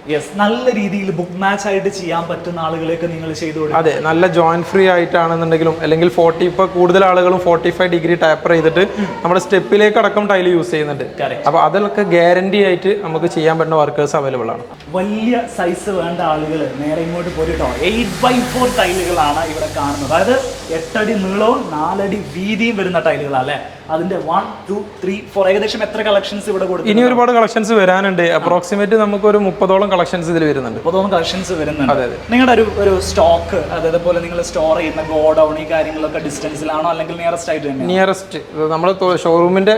നല്ല രീതിയിൽ ബുക്ക് മാച്ച് ആയിട്ട് ചെയ്യാൻ പറ്റുന്ന ആളുകളെയൊക്കെ നിങ്ങൾ ചെയ്തു കൊടുക്കും. അതെ, നല്ല ജോയിന്റ് ഫ്രീ ആയിട്ടാണെന്നുണ്ടെങ്കിലും അല്ലെങ്കിൽ 40 ഇപ്പോൾ കൂടുതൽ ആളുകളും 45 ഡിഗ്രി ടാപ്പർ ചെയ്തിട്ട് നമ്മുടെ സ്റ്റെപ്പിലേക്ക് അടക്കം ടൈൽ യൂസ് ചെയ്യുന്നുണ്ട്. അപ്പോൾ അതിലൊക്കെ ഗ്യാരണ്ടി ആയിട്ട് നമുക്ക് ചെയ്യാൻ പറ്റുന്ന വർക്കേഴ്സ് അവൈലബിൾ ആണ്. വലിയ സൈസ് വേണ്ട ആളുകൾ നേരെ ഇങ്ങോട്ട് പോയിട്ടോ 8x4 ടൈലുകളാണ് ഇവിടെ കാണുന്നത്. അതായത് 8 അടി നീളവും 4 അടി വീതിയും വരുന്ന ടൈലുകളാണ് അല്ലേ. അതിന്റെ 1, 2, 3, 4 ഏകദേശം എത്ര കളക്ഷൻസ് ഇവിടെ കൊടുക്കും? ഇനി ഒരുപാട് കളക്ഷൻസ് വരാനുണ്ട്. അപ്രോക്സിമേറ്റ് നമുക്ക് ഒരു 30ഓളം കളക്ഷൻസ് ഇതിൽ വരുന്നുണ്ട്. 30ഓളം കളക്ഷൻസ് വരുന്നുണ്ട്. നിങ്ങളുടെ ഒരു സ്റ്റോക്ക് അതേപോലെ നിങ്ങൾ സ്റ്റോർ ചെയ്യുന്ന ഗോഡൌൺ ഈ കാര്യങ്ങളൊക്കെ ഡിസ്റ്റൻസിലാണോ അല്ലെങ്കിൽ നിയറസ്റ്റ് ആയിട്ട് തന്നെ? നിയറസ്റ്റ് നമ്മുടെ ഷോറൂമിന്റെ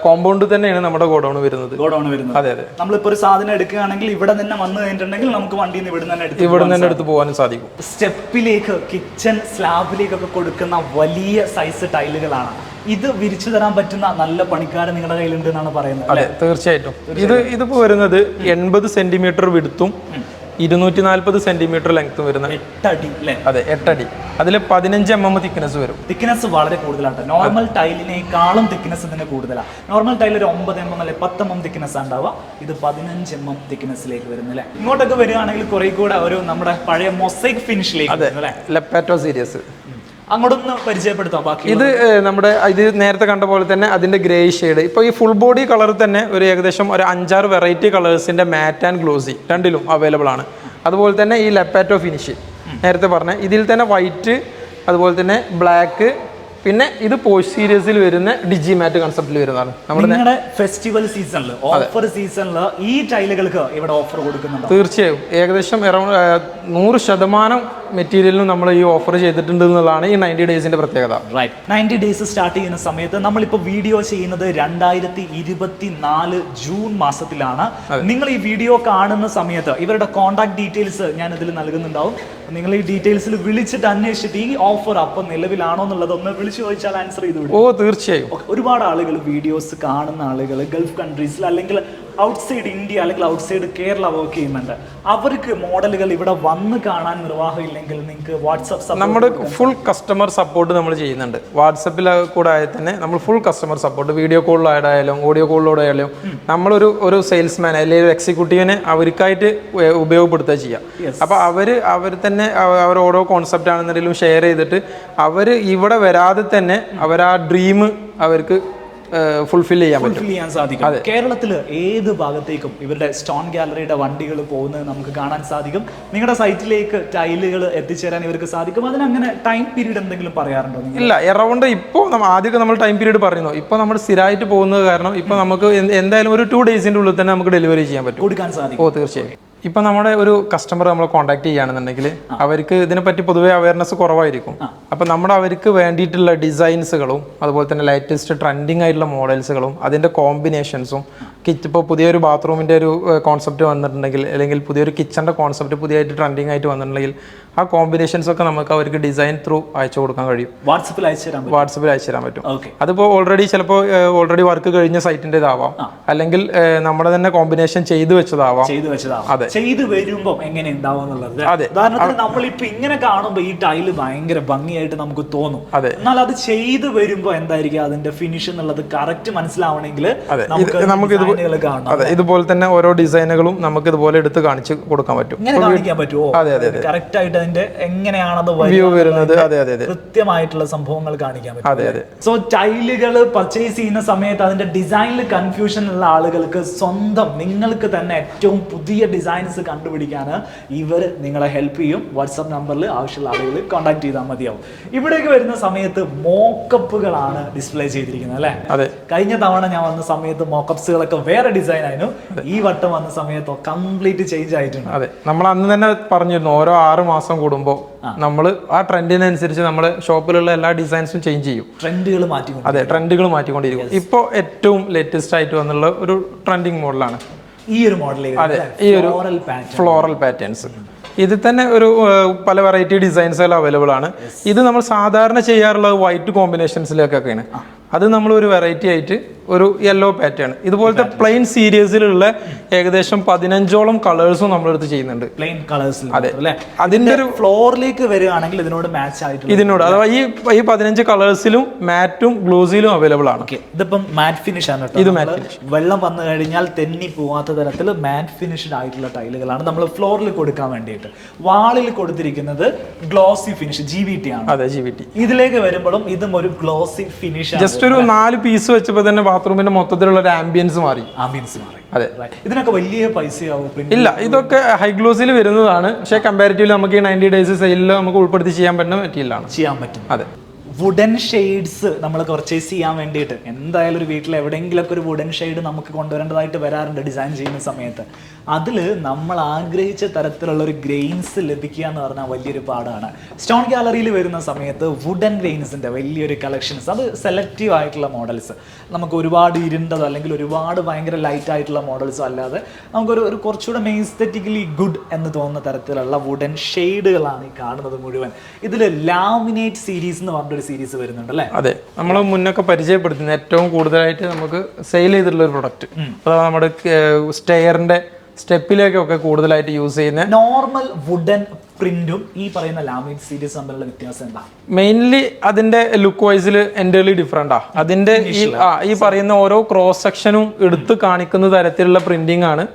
കോമ്പൗണ്ട് തന്നെയാണ് നമ്മുടെ ഗോഡൌൺ വരുന്നത്. അതെ അതെ. നമ്മളിപ്പോൾ ഒരു സാധനം എടുക്കുകയാണെങ്കിൽ ഇവിടെ തന്നെ വന്നു കഴിഞ്ഞിട്ടുണ്ടെങ്കിൽ നമുക്ക് വണ്ടിയിൽ നിന്ന് ഇവിടെ തന്നെ എടുത്ത് പോകാനും സാധിക്കും. സ്റ്റെപ്പിലേക്ക് കിച്ചൺ സ്ലാബിലേക്കൊക്കെ കൊടുക്കുന്ന വലിയ സൈസ് ടൈലുകളാണ്. ഇത് വിരിച്ചു തരാൻ പറ്റുന്ന നല്ല പണിക്കാരൻ നിങ്ങളുടെ കയ്യിലുണ്ട് എന്നാണ് പറയുന്നത്. അതെ, തീർച്ചയായിട്ടും. ഇതിപ്പോ വരുന്നത് 80 സെന്റിമീറ്റർ വിടുത്തും 240 സെന്റിമീറ്റർ ലെങ്ത്തും വരുന്ന 8 അടി അല്ലേ? അതെ, 8 അടി. അതിൽ 15 mm തിക്നെസ് വരും. തിക്നെസ് വളരെ കൂടുതലാണ്. നോർമൽ ടൈലിനേക്കാളും തിക്നെസ് ഇതിന് കൂടുതലാണ്. നോർമൽ ടൈൽ ഒരു 9 mm അല്ലെ 10 mm തിക്നെസ് ഉണ്ടാവുക. ഇത് 15 mm തിക്നെസ്സിലേക്ക് വരുന്നില്ലേ. ഇങ്ങോട്ടൊക്കെ വരികയാണെങ്കിൽ കുറെ കൂടെ ഒരു നമ്മുടെ പഴയ മൊസൈക് ഫിനിഷിലേക്ക് ലെപ്പാറ്റോ സീരീസ് അങ്ങോട്ടൊന്ന് പരിചയപ്പെടുത്താം. ബാക്കി ഇത് നമ്മുടെ ഇത് നേരത്തെ കണ്ട പോലെ തന്നെ അതിന്റെ ഗ്രേ ഷെയ്ഡ്. ഇപ്പോൾ ഈ ഫുൾ ബോഡി കളർ തന്നെ ഒരു ഏകദേശം ഒരു 5-6 വെറൈറ്റി കളേഴ്സിന്റെ മാറ്റ് ആൻഡ് ഗ്ലോസി രണ്ടിലും അവൈലബിൾ ആണ്. അതുപോലെ തന്നെ ഈ ലെപ്പാറ്റോ ഫിനിഷ് നേരത്തെ പറഞ്ഞ ഇതിൽ തന്നെ വൈറ്റ്, അതുപോലെ തന്നെ ബ്ലാക്ക്, പിന്നെ ഇത് പോസ്റ്റ് സീരീസിൽ വരുന്ന ഡിജി മാറ്റ് കൺസെപ്റ്റിൽ വരുന്നതാണ്. നമ്മുടെ ഫെസ്റ്റിവൽ സീസണിൽ ഓഫർ സീസണിൽ ഈ ടൈലുകൾക്ക് ഇവിടെ ഓഫർ കൊടുക്കുന്നുണ്ട്. തീർച്ചയായും ഏകദേശം 100% മെറ്റീരിയലിനും നമ്മൾ ഈ ഓഫർ ചെയ്തിട്ടുണ്ട് എന്നുള്ളതാണ് ഈ 90 ഡേയ്സിന്റെ പ്രത്യേകത. 90 ഡേയ്സ് സ്റ്റാർട്ട് ചെയ്യുന്ന സമയത്ത് നമ്മളിപ്പോൾ വീഡിയോ ചെയ്യുന്നത് 2024 ജൂൺ മാസത്തിലാണ്. നിങ്ങൾ ഈ വീഡിയോ കാണുന്ന സമയത്ത് ഇവരുടെ കോൺടാക്ട് ഡീറ്റെയിൽസ് ഞാൻ ഇതിൽ നൽകുന്നുണ്ടാവും. നിങ്ങൾ ഈ ഡീറ്റെയിൽസിൽ വിളിച്ചിട്ട് അന്വേഷിച്ചിട്ട് ഈ ഓഫർ അപ്പം നിലവിലാണോ എന്നുള്ളത് ഒന്ന് വിളിച്ചു ചോദിച്ചാൽ ആൻസർ ചെയ്തു. തീർച്ചയായും. ഒരുപാട് ആളുകൾ വീഡിയോസ് കാണുന്ന ആളുകൾ ഗൾഫ് കൺട്രീസിൽ അല്ലെങ്കിൽ ഔട്ട്സൈഡ് ഇന്ത്യ അല്ലെങ്കിൽ ഔട്ട്സൈഡ് കേരള വർക്ക് ചെയ്യുന്നുണ്ട്. അവർക്ക് മോഡലുകൾ ഇവിടെ വന്ന് കാണാൻ നിർവാഹമില്ലെങ്കിൽ നിങ്ങൾക്ക് വാട്സാപ്പ് നമ്മുടെ ഫുൾ കസ്റ്റമർ സപ്പോർട്ട് നമ്മൾ ചെയ്യുന്നുണ്ട്. വാട്സപ്പിൽ കൂടെ ആയാൽ തന്നെ നമ്മൾ ഫുൾ കസ്റ്റമർ സപ്പോർട്ട്, വീഡിയോ കോളിലായാലും ഓഡിയോ കോളിലൂടെയായാലും നമ്മളൊരു സെയിൽസ്മാൻ അല്ലെങ്കിൽ ഒരു എക്സിക്യൂട്ടീവിനെ അവർക്കായിട്ട് ഉപയോഗപ്പെടുത്തുക ചെയ്യാം. അപ്പോൾ അവർ തന്നെ അവർ ഓരോ കോൺസെപ്റ്റ് ആണെന്നുണ്ടെങ്കിലും ഷെയർ ചെയ്തിട്ട് അവർ ഇവിടെ വരാതെ തന്നെ അവർ ആ ഡ്രീം അവർക്ക് ഫുൾഫിൽ ചെയ്യാൻ സാധിക്കും. കേരളത്തിൽ ഏത് ഭാഗത്തേക്കും ഇവരുടെ സ്റ്റോൺ ഗാലറിയുടെ വണ്ടികൾ പോകുന്നത് നമുക്ക് കാണാൻ സാധിക്കും. നിങ്ങളുടെ സൈറ്റിലേക്ക് ടൈലുകൾ എത്തിച്ചേരാൻ ഇവർക്ക് സാധിക്കും. അതിനങ്ങനെ ടൈം പീരീഡ് എന്തെങ്കിലും പറയാറുണ്ടോ? ഇല്ല, എറൗണ്ട് ഇപ്പോൾ ആദ്യമൊക്കെ നമ്മൾ ടൈം പീരീഡ് പറയുന്നു. ഇപ്പോൾ നമ്മൾ സ്ഥിരമായിട്ട് പോകുന്നത് കാരണം ഇപ്പോൾ നമുക്ക് എന്തായാലും ഒരു 2 ഡേയ്സിന്റെ ഉള്ളിൽ തന്നെ നമുക്ക് ഡെലിവറി ചെയ്യാൻ പറ്റും, കൊടുക്കാൻ സാധിക്കും. തീർച്ചയായും. ഇപ്പം നമ്മുടെ ഒരു കസ്റ്റമർ നമ്മൾ കോൺടാക്ട് ചെയ്യുകയാണെന്നുണ്ടെങ്കിൽ അവർക്ക് ഇതിനെപ്പറ്റി പൊതുവേ അവയർനെസ് കുറവായിരിക്കും. അപ്പം അവർക്ക് വേണ്ടിയിട്ടുള്ള ഡിസൈൻസുകളും അതുപോലെ തന്നെ ലേറ്റസ്റ്റ് ട്രെൻഡിങ് ആയിട്ടുള്ള മോഡൽസുകളും അതിൻ്റെ കോമ്പിനേഷൻസും ഇപ്പോൾ പുതിയൊരു ബാത്റൂമിൻ്റെ ഒരു കോൺസെപ്റ്റ് വന്നിട്ടുണ്ടെങ്കിൽ അല്ലെങ്കിൽ പുതിയൊരു കിച്ചൻ്റെ കോൺസെപ്റ്റ് പുതിയതായിട്ട് ട്രെൻഡിങ് ആയിട്ട് വന്നിട്ടുണ്ടെങ്കിൽ ആ കോമ്പിനേഷൻസ് ഒക്കെ നമുക്ക് അവർക്ക് ഡിസൈൻ ത്രൂ അയച്ചു കൊടുക്കാൻ കഴിയും. വാട്സപ്പിൽ അയച്ചു തരാൻ പറ്റും. അതിപ്പോൾ ഓൾറെഡി വർക്ക് കഴിഞ്ഞ സൈറ്റിൻ്റെതാവാം, അല്ലെങ്കിൽ നമ്മുടെ തന്നെ കോമ്പിനേഷൻ ചെയ്തു വെച്ചതാവാം. അതെ, ചെയ്തു വരുമ്പോൾ എങ്ങനെ ഉണ്ടാവും എന്നുള്ളത്. ഉദാഹരണത്തിന് നമ്മളിപ്പോ ഇങ്ങനെ കാണുമ്പോൾ ഈ ടൈല് ഭയങ്കര ഭംഗിയായിട്ട് നമുക്ക് തോന്നും. എന്നാൽ അത് ചെയ്തു വരുമ്പോൾ എന്തായിരിക്കും അതിന്റെ ഫിനിഷ് എന്നുള്ളത് കറക്റ്റ് മനസ്സിലാവണമെങ്കിൽ നമുക്ക് ഇതുപോലെ തന്നെ ഓരോ ഡിസൈനുകളും നമുക്ക് ഇതുപോലെ എടുത്ത് കാണിച്ച് കൊടുക്കാൻ പറ്റും. കാണിക്കാൻ പറ്റുമോ? കറക്റ്റ് ആയിട്ട് അതിന്റെ എങ്ങനെയാണത് വ്യൂ വരുന്നത് കൃത്യമായിട്ടുള്ള സംഭവങ്ങൾ കാണിക്കാൻ പറ്റും. സോ ടൈലുകൾ പർച്ചേസ് ചെയ്യുന്ന സമയത്ത് അതിന്റെ ഡിസൈനിൽ കൺഫ്യൂഷൻ ഉള്ള ആളുകൾക്ക് സ്വന്തം നിങ്ങൾക്ക് തന്നെ ഏറ്റവും പുതിയ ഡിസൈൻസ് കണ്ടുപിടിക്കാൻ ഇവർ നിങ്ങളെ ഹെൽപ്പ് ചെയ്യും. വാട്സാപ്പ് നമ്പറിൽ ആവശ്യമുള്ള ആളുകൾ കോൺടാക്ട് ചെയ്താൽ മതിയാവും. ഇവിടേക്ക് വരുന്ന സമയത്ത് മോക്കപ്പുകളാണ് ഡിസ്പ്ലേ ചെയ്തിരിക്കുന്നത് അല്ലേ? കഴിഞ്ഞ തവണ ഞാൻ വന്ന സമയത്ത് മോക്കപ്സുകളൊക്കെ വേറെ ഡിസൈൻ ആയിരുന്നു. ഈ വട്ടം വന്ന സമയത്ത് കംപ്ലീറ്റ് ചേഞ്ച് ആയിട്ടുണ്ട്. അതെ, നമ്മൾ അന്ന് തന്നെ പറഞ്ഞിരുന്നു ഓരോ 6 മാസം കൂടുമ്പോൾ നമ്മൾ ആ ട്രെൻഡിനനുസരിച്ച് നമ്മുടെ ഷോപ്പിലുള്ള എല്ലാ ഡിസൈൻസും ചേഞ്ച് ചെയ്യും. ട്രെൻഡുകൾ മാറ്റിക്കൊണ്ടിരിക്കും. ഇപ്പോൾ ഏറ്റവും ലേറ്റസ്റ്റ് ആയിട്ട് വന്നുള്ള ഒരു ട്രെൻഡിങ് മോഡലാണ് ഈ ഒരു മോഡൽ. ഈ ഒരു ഫ്ലോറൽ പാറ്റേൺസ് ഇതിൽ തന്നെ ഒരു പല വെറൈറ്റി ഡിസൈൻസ് എല്ലാം അവൈലബിൾ ആണ്. ഇത് നമ്മൾ സാധാരണ ചെയ്യാറുള്ളത് വൈറ്റ് കോമ്പിനേഷൻസിലേക്കൊക്കെയാണ്. അത് നമ്മൾ ഒരു വെറൈറ്റി ആയിട്ട് ഒരു യെല്ലോ പാറ്റേൺ ഇതുപോലത്തെ പ്ലെയിൻ സീരീസിലുള്ള ഏകദേശം 15ഓളം കളേഴ്സും നമ്മളെടുത്ത് ചെയ്യുന്നുണ്ട്. Plain colours. അതെ, അതിന്റെ ഒരു ഫ്ലോറിലേക്ക് വരികയാണെങ്കിൽ ഇതിനോട് മാച്ച് ആയിട്ട് ഇതിനോട് അഥവാ ഈ 15 കളേഴ്സിലും മാറ്റും ഗ്ലോസിലും അവൈലബിൾ ആണ്. ഇതിപ്പം മാറ്റ് ഫിനിഷ് ആണ്. ഇത് മാറ്റ് ഫിനിഷ്. വെള്ളം വന്നു കഴിഞ്ഞാൽ തെന്നി പോവാത്ത തരത്തിൽ മാറ്റ് ഫിനിഷ്ഡ് ആയിട്ടുള്ള ടൈലുകളാണ് നമ്മൾ ഫ്ലോറിൽ കൊടുക്കാൻ വേണ്ടിയിട്ട്. വാളിൽ കൊടുത്തിരിക്കുന്നത് ഗ്ലോസി ഫിനിഷ് GVT ആണ്. അതെ, GVT. ഇതിലേക്ക് വരുമ്പോഴും ഇതും ഒരു ഗ്ലോസി ഫിനിഷ്. ജസ്റ്റ് ഒരു 4 പീസ് വെച്ചപ്പോൾ തന്നെ ബാത്റൂമിന്റെ മൊത്തത്തിലുള്ള ഒരു ആംബിയൻസ് മാറി. അതെ, ഇതിനൊക്കെ വലിയ പൈസയാവും? ഇല്ല, ഇതൊക്കെ ഹൈ ഗ്ലോസിൽ വരുന്നതാണ്. പക്ഷേ കമ്പാരിറ്റീവ്ലി നമുക്ക് ഈ 90 ഡേയ്സ് സെയിലിൽ നമുക്ക് ഉൾപ്പെടുത്തി ചെയ്യാൻ പറ്റുന്ന മെറ്റീരിയലാണ്. ചെയ്യാൻ പറ്റും. അതെ, വുഡൻ ഷെയ്ഡ്സ് നമ്മൾ പർച്ചേസ് ചെയ്യാൻ വേണ്ടിയിട്ട് എന്തായാലും ഒരു വീട്ടിൽ എവിടെയെങ്കിലുമൊക്കെ ഒരു വുഡൻ ഷെയ്ഡ് നമുക്ക് കൊണ്ടുവരേണ്ടതായിട്ട് വരാറുണ്ട് ഡിസൈൻ ചെയ്യുന്ന സമയത്ത്. അതിൽ നമ്മൾ ആഗ്രഹിച്ച തരത്തിലുള്ള ഒരു ഗ്രെയിൻസ് ലഭിക്കുക എന്ന് പറഞ്ഞാൽ വലിയൊരു പാടാണ്. സ്റ്റോൺ ഗാലറിയിൽ വരുന്ന സമയത്ത് വുഡൻ ഗ്രെയിൻസിൻ്റെ വലിയൊരു കളക്ഷൻസ്, അത് സെലക്റ്റീവ് ആയിട്ടുള്ള മോഡൽസ്, നമുക്ക് ഒരുപാട് ഇരുണ്ടതോ അല്ലെങ്കിൽ ഒരുപാട് ഭയങ്കര ലൈറ്റ് ആയിട്ടുള്ള മോഡൽസോ അല്ലാതെ നമുക്കൊരു കുറച്ചുകൂടെ എസ്തെറ്റിക്കലി ഗുഡ് എന്ന് തോന്നുന്ന തരത്തിലുള്ള വുഡൻ ഷെയ്ഡുകളാണ് ഈ കാണുന്നത് മുഴുവൻ. ഇതിൽ ലാമിനേറ്റ് സീരീസ് എന്ന് പറഞ്ഞൊരു സീരീസ് വരുന്നുണ്ട് അല്ലേ? അതെ, നമ്മൾ മുന്നൊക്കെ പരിചയപ്പെടുത്തുന്ന ഏറ്റവും കൂടുതലായിട്ട് നമുക്ക് സെയിൽ ചെയ്തിട്ടുള്ള ഒരു പ്രൊഡക്റ്റ്, അഥവാ നമ്മുടെ സ്റ്റെയറിന്റെ സ്റ്റെപ്പിലേക്കൊക്കെ കൂടുതലായിട്ട് യൂസ് ചെയ്യുന്ന നോർമൽ വുഡൻ പ്രിന്റും ഈ പറയുന്ന ലാമിനേറ്റ് സീരീസ് തമ്മിലുള്ള വ്യത്യാസം എന്താ? മെയിൻലി അതിന്റെ ലുക്ക് വൈസിൽ എൻ്റർലി ഡിഫറെന്റാ. അതിന്റെ ഈ പറയുന്ന ഓരോ ക്രോസ് സെക്ഷനും എടുത്ത് കാണിക്കുന്ന തരത്തിലുള്ള പ്രിന്റിംഗ് ആണ്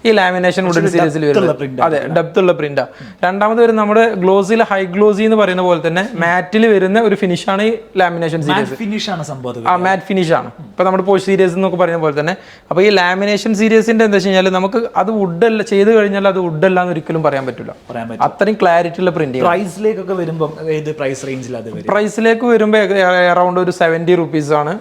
ഈ ലാമിനേഷൻ വുഡൻ സീരീസിൽ വരുന്നത്. അതെ, ഡെപ്ത് ഉള്ള പ്രിന്റാ. രണ്ടാമത് വരുന്ന നമ്മുടെ ഗ്ലോസിൽ ഹൈ ഗ്ലോസി എന്ന് പറയുന്ന പോലെ തന്നെ മാറ്റിൽ വരുന്ന ഒരു ഫിനിഷാണ് ഈ ലാമിനേഷൻ സീരീസ്. ഫിനിഷ് ആണ് സംഭവം. ആ മാറ്റ് ഫിനിഷ് ആണ്. ഇപ്പൊ നമ്മുടെ പോസ്റ്റ് സീരീസ് എന്നൊക്കെ പറയുന്ന പോലെ തന്നെ. അപ്പൊ ഈ ലാമിനേഷൻ സീരീസിന്റെ എന്താ വെച്ച് കഴിഞ്ഞാൽ നമുക്ക് അത് വുഡല്ല ചെയ്ത് കഴിഞ്ഞാൽ അത് വുഡല്ല എന്ന് ഒരിക്കലും പറയാൻ പറ്റില്ല. അത്രയും ക്ലാരിറ്റി ഉള്ള പ്രിന്റിംഗ്. പ്രൈസിലേക്കൊക്കെ വരുമ്പോൾ ഏത് പ്രൈസ് റേഞ്ചിൽ അത് വരും? പ്രൈസിലേക്ക് വരുമ്പോൾ അറൌണ്ട് ഒരു 70 റുപ്പീസ് ആണ്.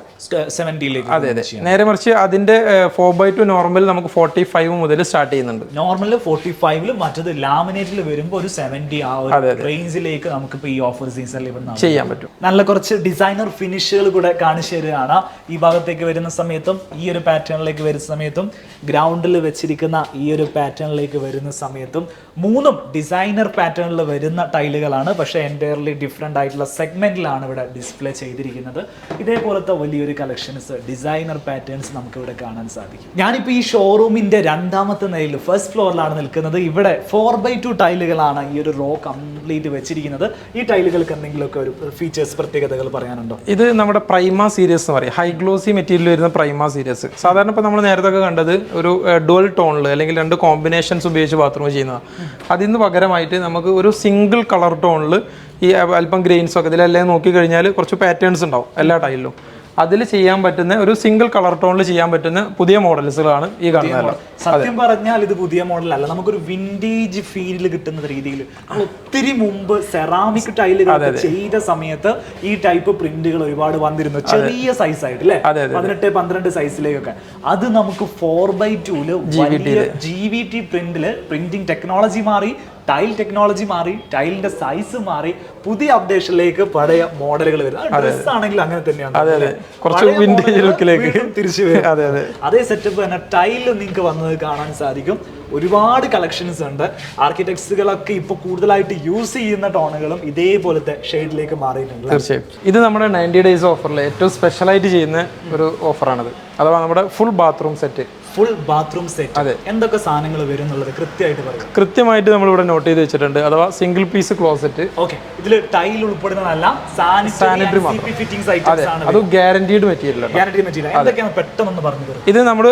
70ലേക്ക്. അതെ അതെ. നേരെ മറിച്ച് അതിന്റെ 4x2 നോർമൽ നമുക്ക് 45 മുതൽ സ്റ്റാർട്ട് ചെയ്യുന്നുണ്ട്. നോർമൽ 45 മറ്റത് ലാമിനേറ്റിൽ വരുമ്പോൾ ഒരു 70 ആ ഒരു റേഞ്ചിലേക്ക് നമുക്ക് ഈ ഓഫർ സീസണിൽ ചെയ്യാൻ പറ്റും. നല്ല കുറച്ച് ഡിസൈനർ ഫിനിഷുകൾ കൂടെ കാണിച്ചു തരികയാണ്. ഈ ഭാഗത്തേക്ക് വരുന്ന സമയത്തും ഈ ഒരു പാറ്റേണിലേക്ക് വരുന്ന സമയത്തും ഗ്രൗണ്ടിൽ വെച്ചിരിക്കുന്ന ഈ ഒരു പാറ്റേണിലേക്ക് വരുന്ന സമയത്തും മൂന്നും ഡിസൈനർ പാറ്റേണിൽ വരുന്ന ടൈലുകളാണ്. പക്ഷേ എൻറ്റയർലി ഡിഫറെൻ്റ് ആയിട്ടുള്ള സെഗ്മെന്റിലാണ് ഇവിടെ ഡിസ്പ്ലേ ചെയ്തിരിക്കുന്നത്. ഇതേപോലത്തെ വലിയൊരു കളക്ഷൻസ് ഡിസൈനർ പാറ്റേൺസ് നമുക്ക് ഇവിടെ കാണാൻ സാധിക്കും. ഞാനിപ്പോൾ ഈ ഷോറൂമിന്റെ രണ്ടാമത്തെ നിലയിൽ ഫസ്റ്റ് ഫ്ലോറിലാണ് നിൽക്കുന്നത്. ഇവിടെ 4x2 ടൈലുകളാണ് ഈ ഒരു റോ കംപ്ലീറ്റ് വെച്ചിരിക്കുന്നത്. ഈ ടൈലുകൾക്ക് എന്തെങ്കിലുമൊക്കെ ഒരു ഫീച്ചേഴ്സ് പ്രത്യേകതകൾ പറയാനുണ്ടോ? ഇത് നമ്മുടെ പ്രൈമ സീരീസ് എന്ന് പറയും. ഹൈ ഗ്ലോസി മെറ്റീരിയൽ വരുന്ന പ്രൈമ സീരീസ്. സാധാരണ ഇപ്പോൾ നമ്മൾ നേരത്തെ ഒക്കെ കണ്ടത് ഒരു ഡുവൽ ടോണിൽ അല്ലെങ്കിൽ 2 കോമ്പിനേഷൻസ് ഉപയോഗിച്ച് ബാത്റൂം ചെയ്യുന്നതാണ്. അതിന് പകരമായിട്ട് നമുക്ക് ഒരു സിംഗിൾ കളർ ടോണിൽ ഈ അല്പം ഗ്രെയിൻസ് ഒക്കെ ഇതിലെല്ലാം നോക്കിക്കഴിഞ്ഞാൽ കുറച്ച് പാറ്റേൺസ് ഉണ്ടാവും എല്ലാ ടൈലിലും. അതിൽ ചെയ്യാൻ പറ്റുന്ന ഒരു സിംഗിൾ കളർ ടോണിൽ ചെയ്യാൻ പറ്റുന്ന പുതിയ മോഡൽസുകളാണ് ഈ കാണുന്നത്. സത്യം പറഞ്ഞാൽ ഇത് പുതിയ മോഡലല്ല, നമുക്കൊരു വിന്റേജ് ഫീൽ കിട്ടുന്ന രീതിയിൽ ഒത്തിരി മുമ്പ് സെറാമിക് ടൈലുകൾ ചെയ്ത സമയത്ത് ഈ ടൈപ്പ് പ്രിന്റുകൾ ഒരുപാട് വന്നിരുന്നു. ചെറിയ സൈസ് ആയിട്ട് അല്ലേ, 18-12 സൈസിലേക്കൊക്കെ. അത് നമുക്ക് 4x2 GVT പ്രിന്റില് പ്രിന്റിംഗ് ടെക്നോളജി മാറി, ടൈൽ ടെക്നോളജി മാറി, ടൈലിന്റെ സൈസ് മാറി, പുതിയ അപ്ഡേഷനിലേക്ക് പഴയ മോഡലുകൾ വരുന്നത്. ഡ്രസ് ആണെങ്കിലും അങ്ങനെ തന്നെയാണ്, തിരിച്ചു വരും. അതേ സെറ്റപ്പ് തന്നെ ടൈലിൽ നിങ്ങൾക്ക് വന്നത് കാണാൻ സാധിക്കും. ഒരുപാട് കളക്ഷൻസ് ഉണ്ട്. ആർക്കിടെക്ട്സുകളൊക്കെ ഇപ്പൊ കൂടുതലായിട്ട് യൂസ് ചെയ്യുന്ന ടോണുകളും ഇതേപോലത്തെ ഷെയ്ഡിലേക്ക് മാറിയിട്ടുണ്ട്. തീർച്ചയായും ഇത് നമ്മുടെ 90 ഡേയ്സ് ഓഫറിൽ ഏറ്റവും സ്പെഷ്യലായിട്ട് ചെയ്യുന്ന ഒരു ഓഫറാണത്. അഥവാ നമ്മുടെ full bathroom set. Full bathroom set. അതെ, എന്തൊക്കെ സാധനങ്ങൾ വരും എന്നുള്ളത് കൃത്യമായിട്ട് പറയും. കൃത്യമായിട്ട് നമ്മളിവിടെ നോട്ട് ചെയ്ത് വെച്ചിട്ടുണ്ട്. അഥവാ സിംഗിൾ പീസ് ക്ലോസറ്റ്. ഓക്കെ, ഇതിൽ ടൈൽ ഉൾപ്പെടുന്നതല്ല, സാനിറ്ററി ഫിറ്റിംഗ്സ് ഐറ്റംസ് ആണ്. അത് ഗ്യാരണ്ടീഡ് മെറ്റീരിയൽ. എന്തൊക്കെയാണ് പെട്ടെന്ന് പറഞ്ഞു തരും? ഇത് നമ്മൾ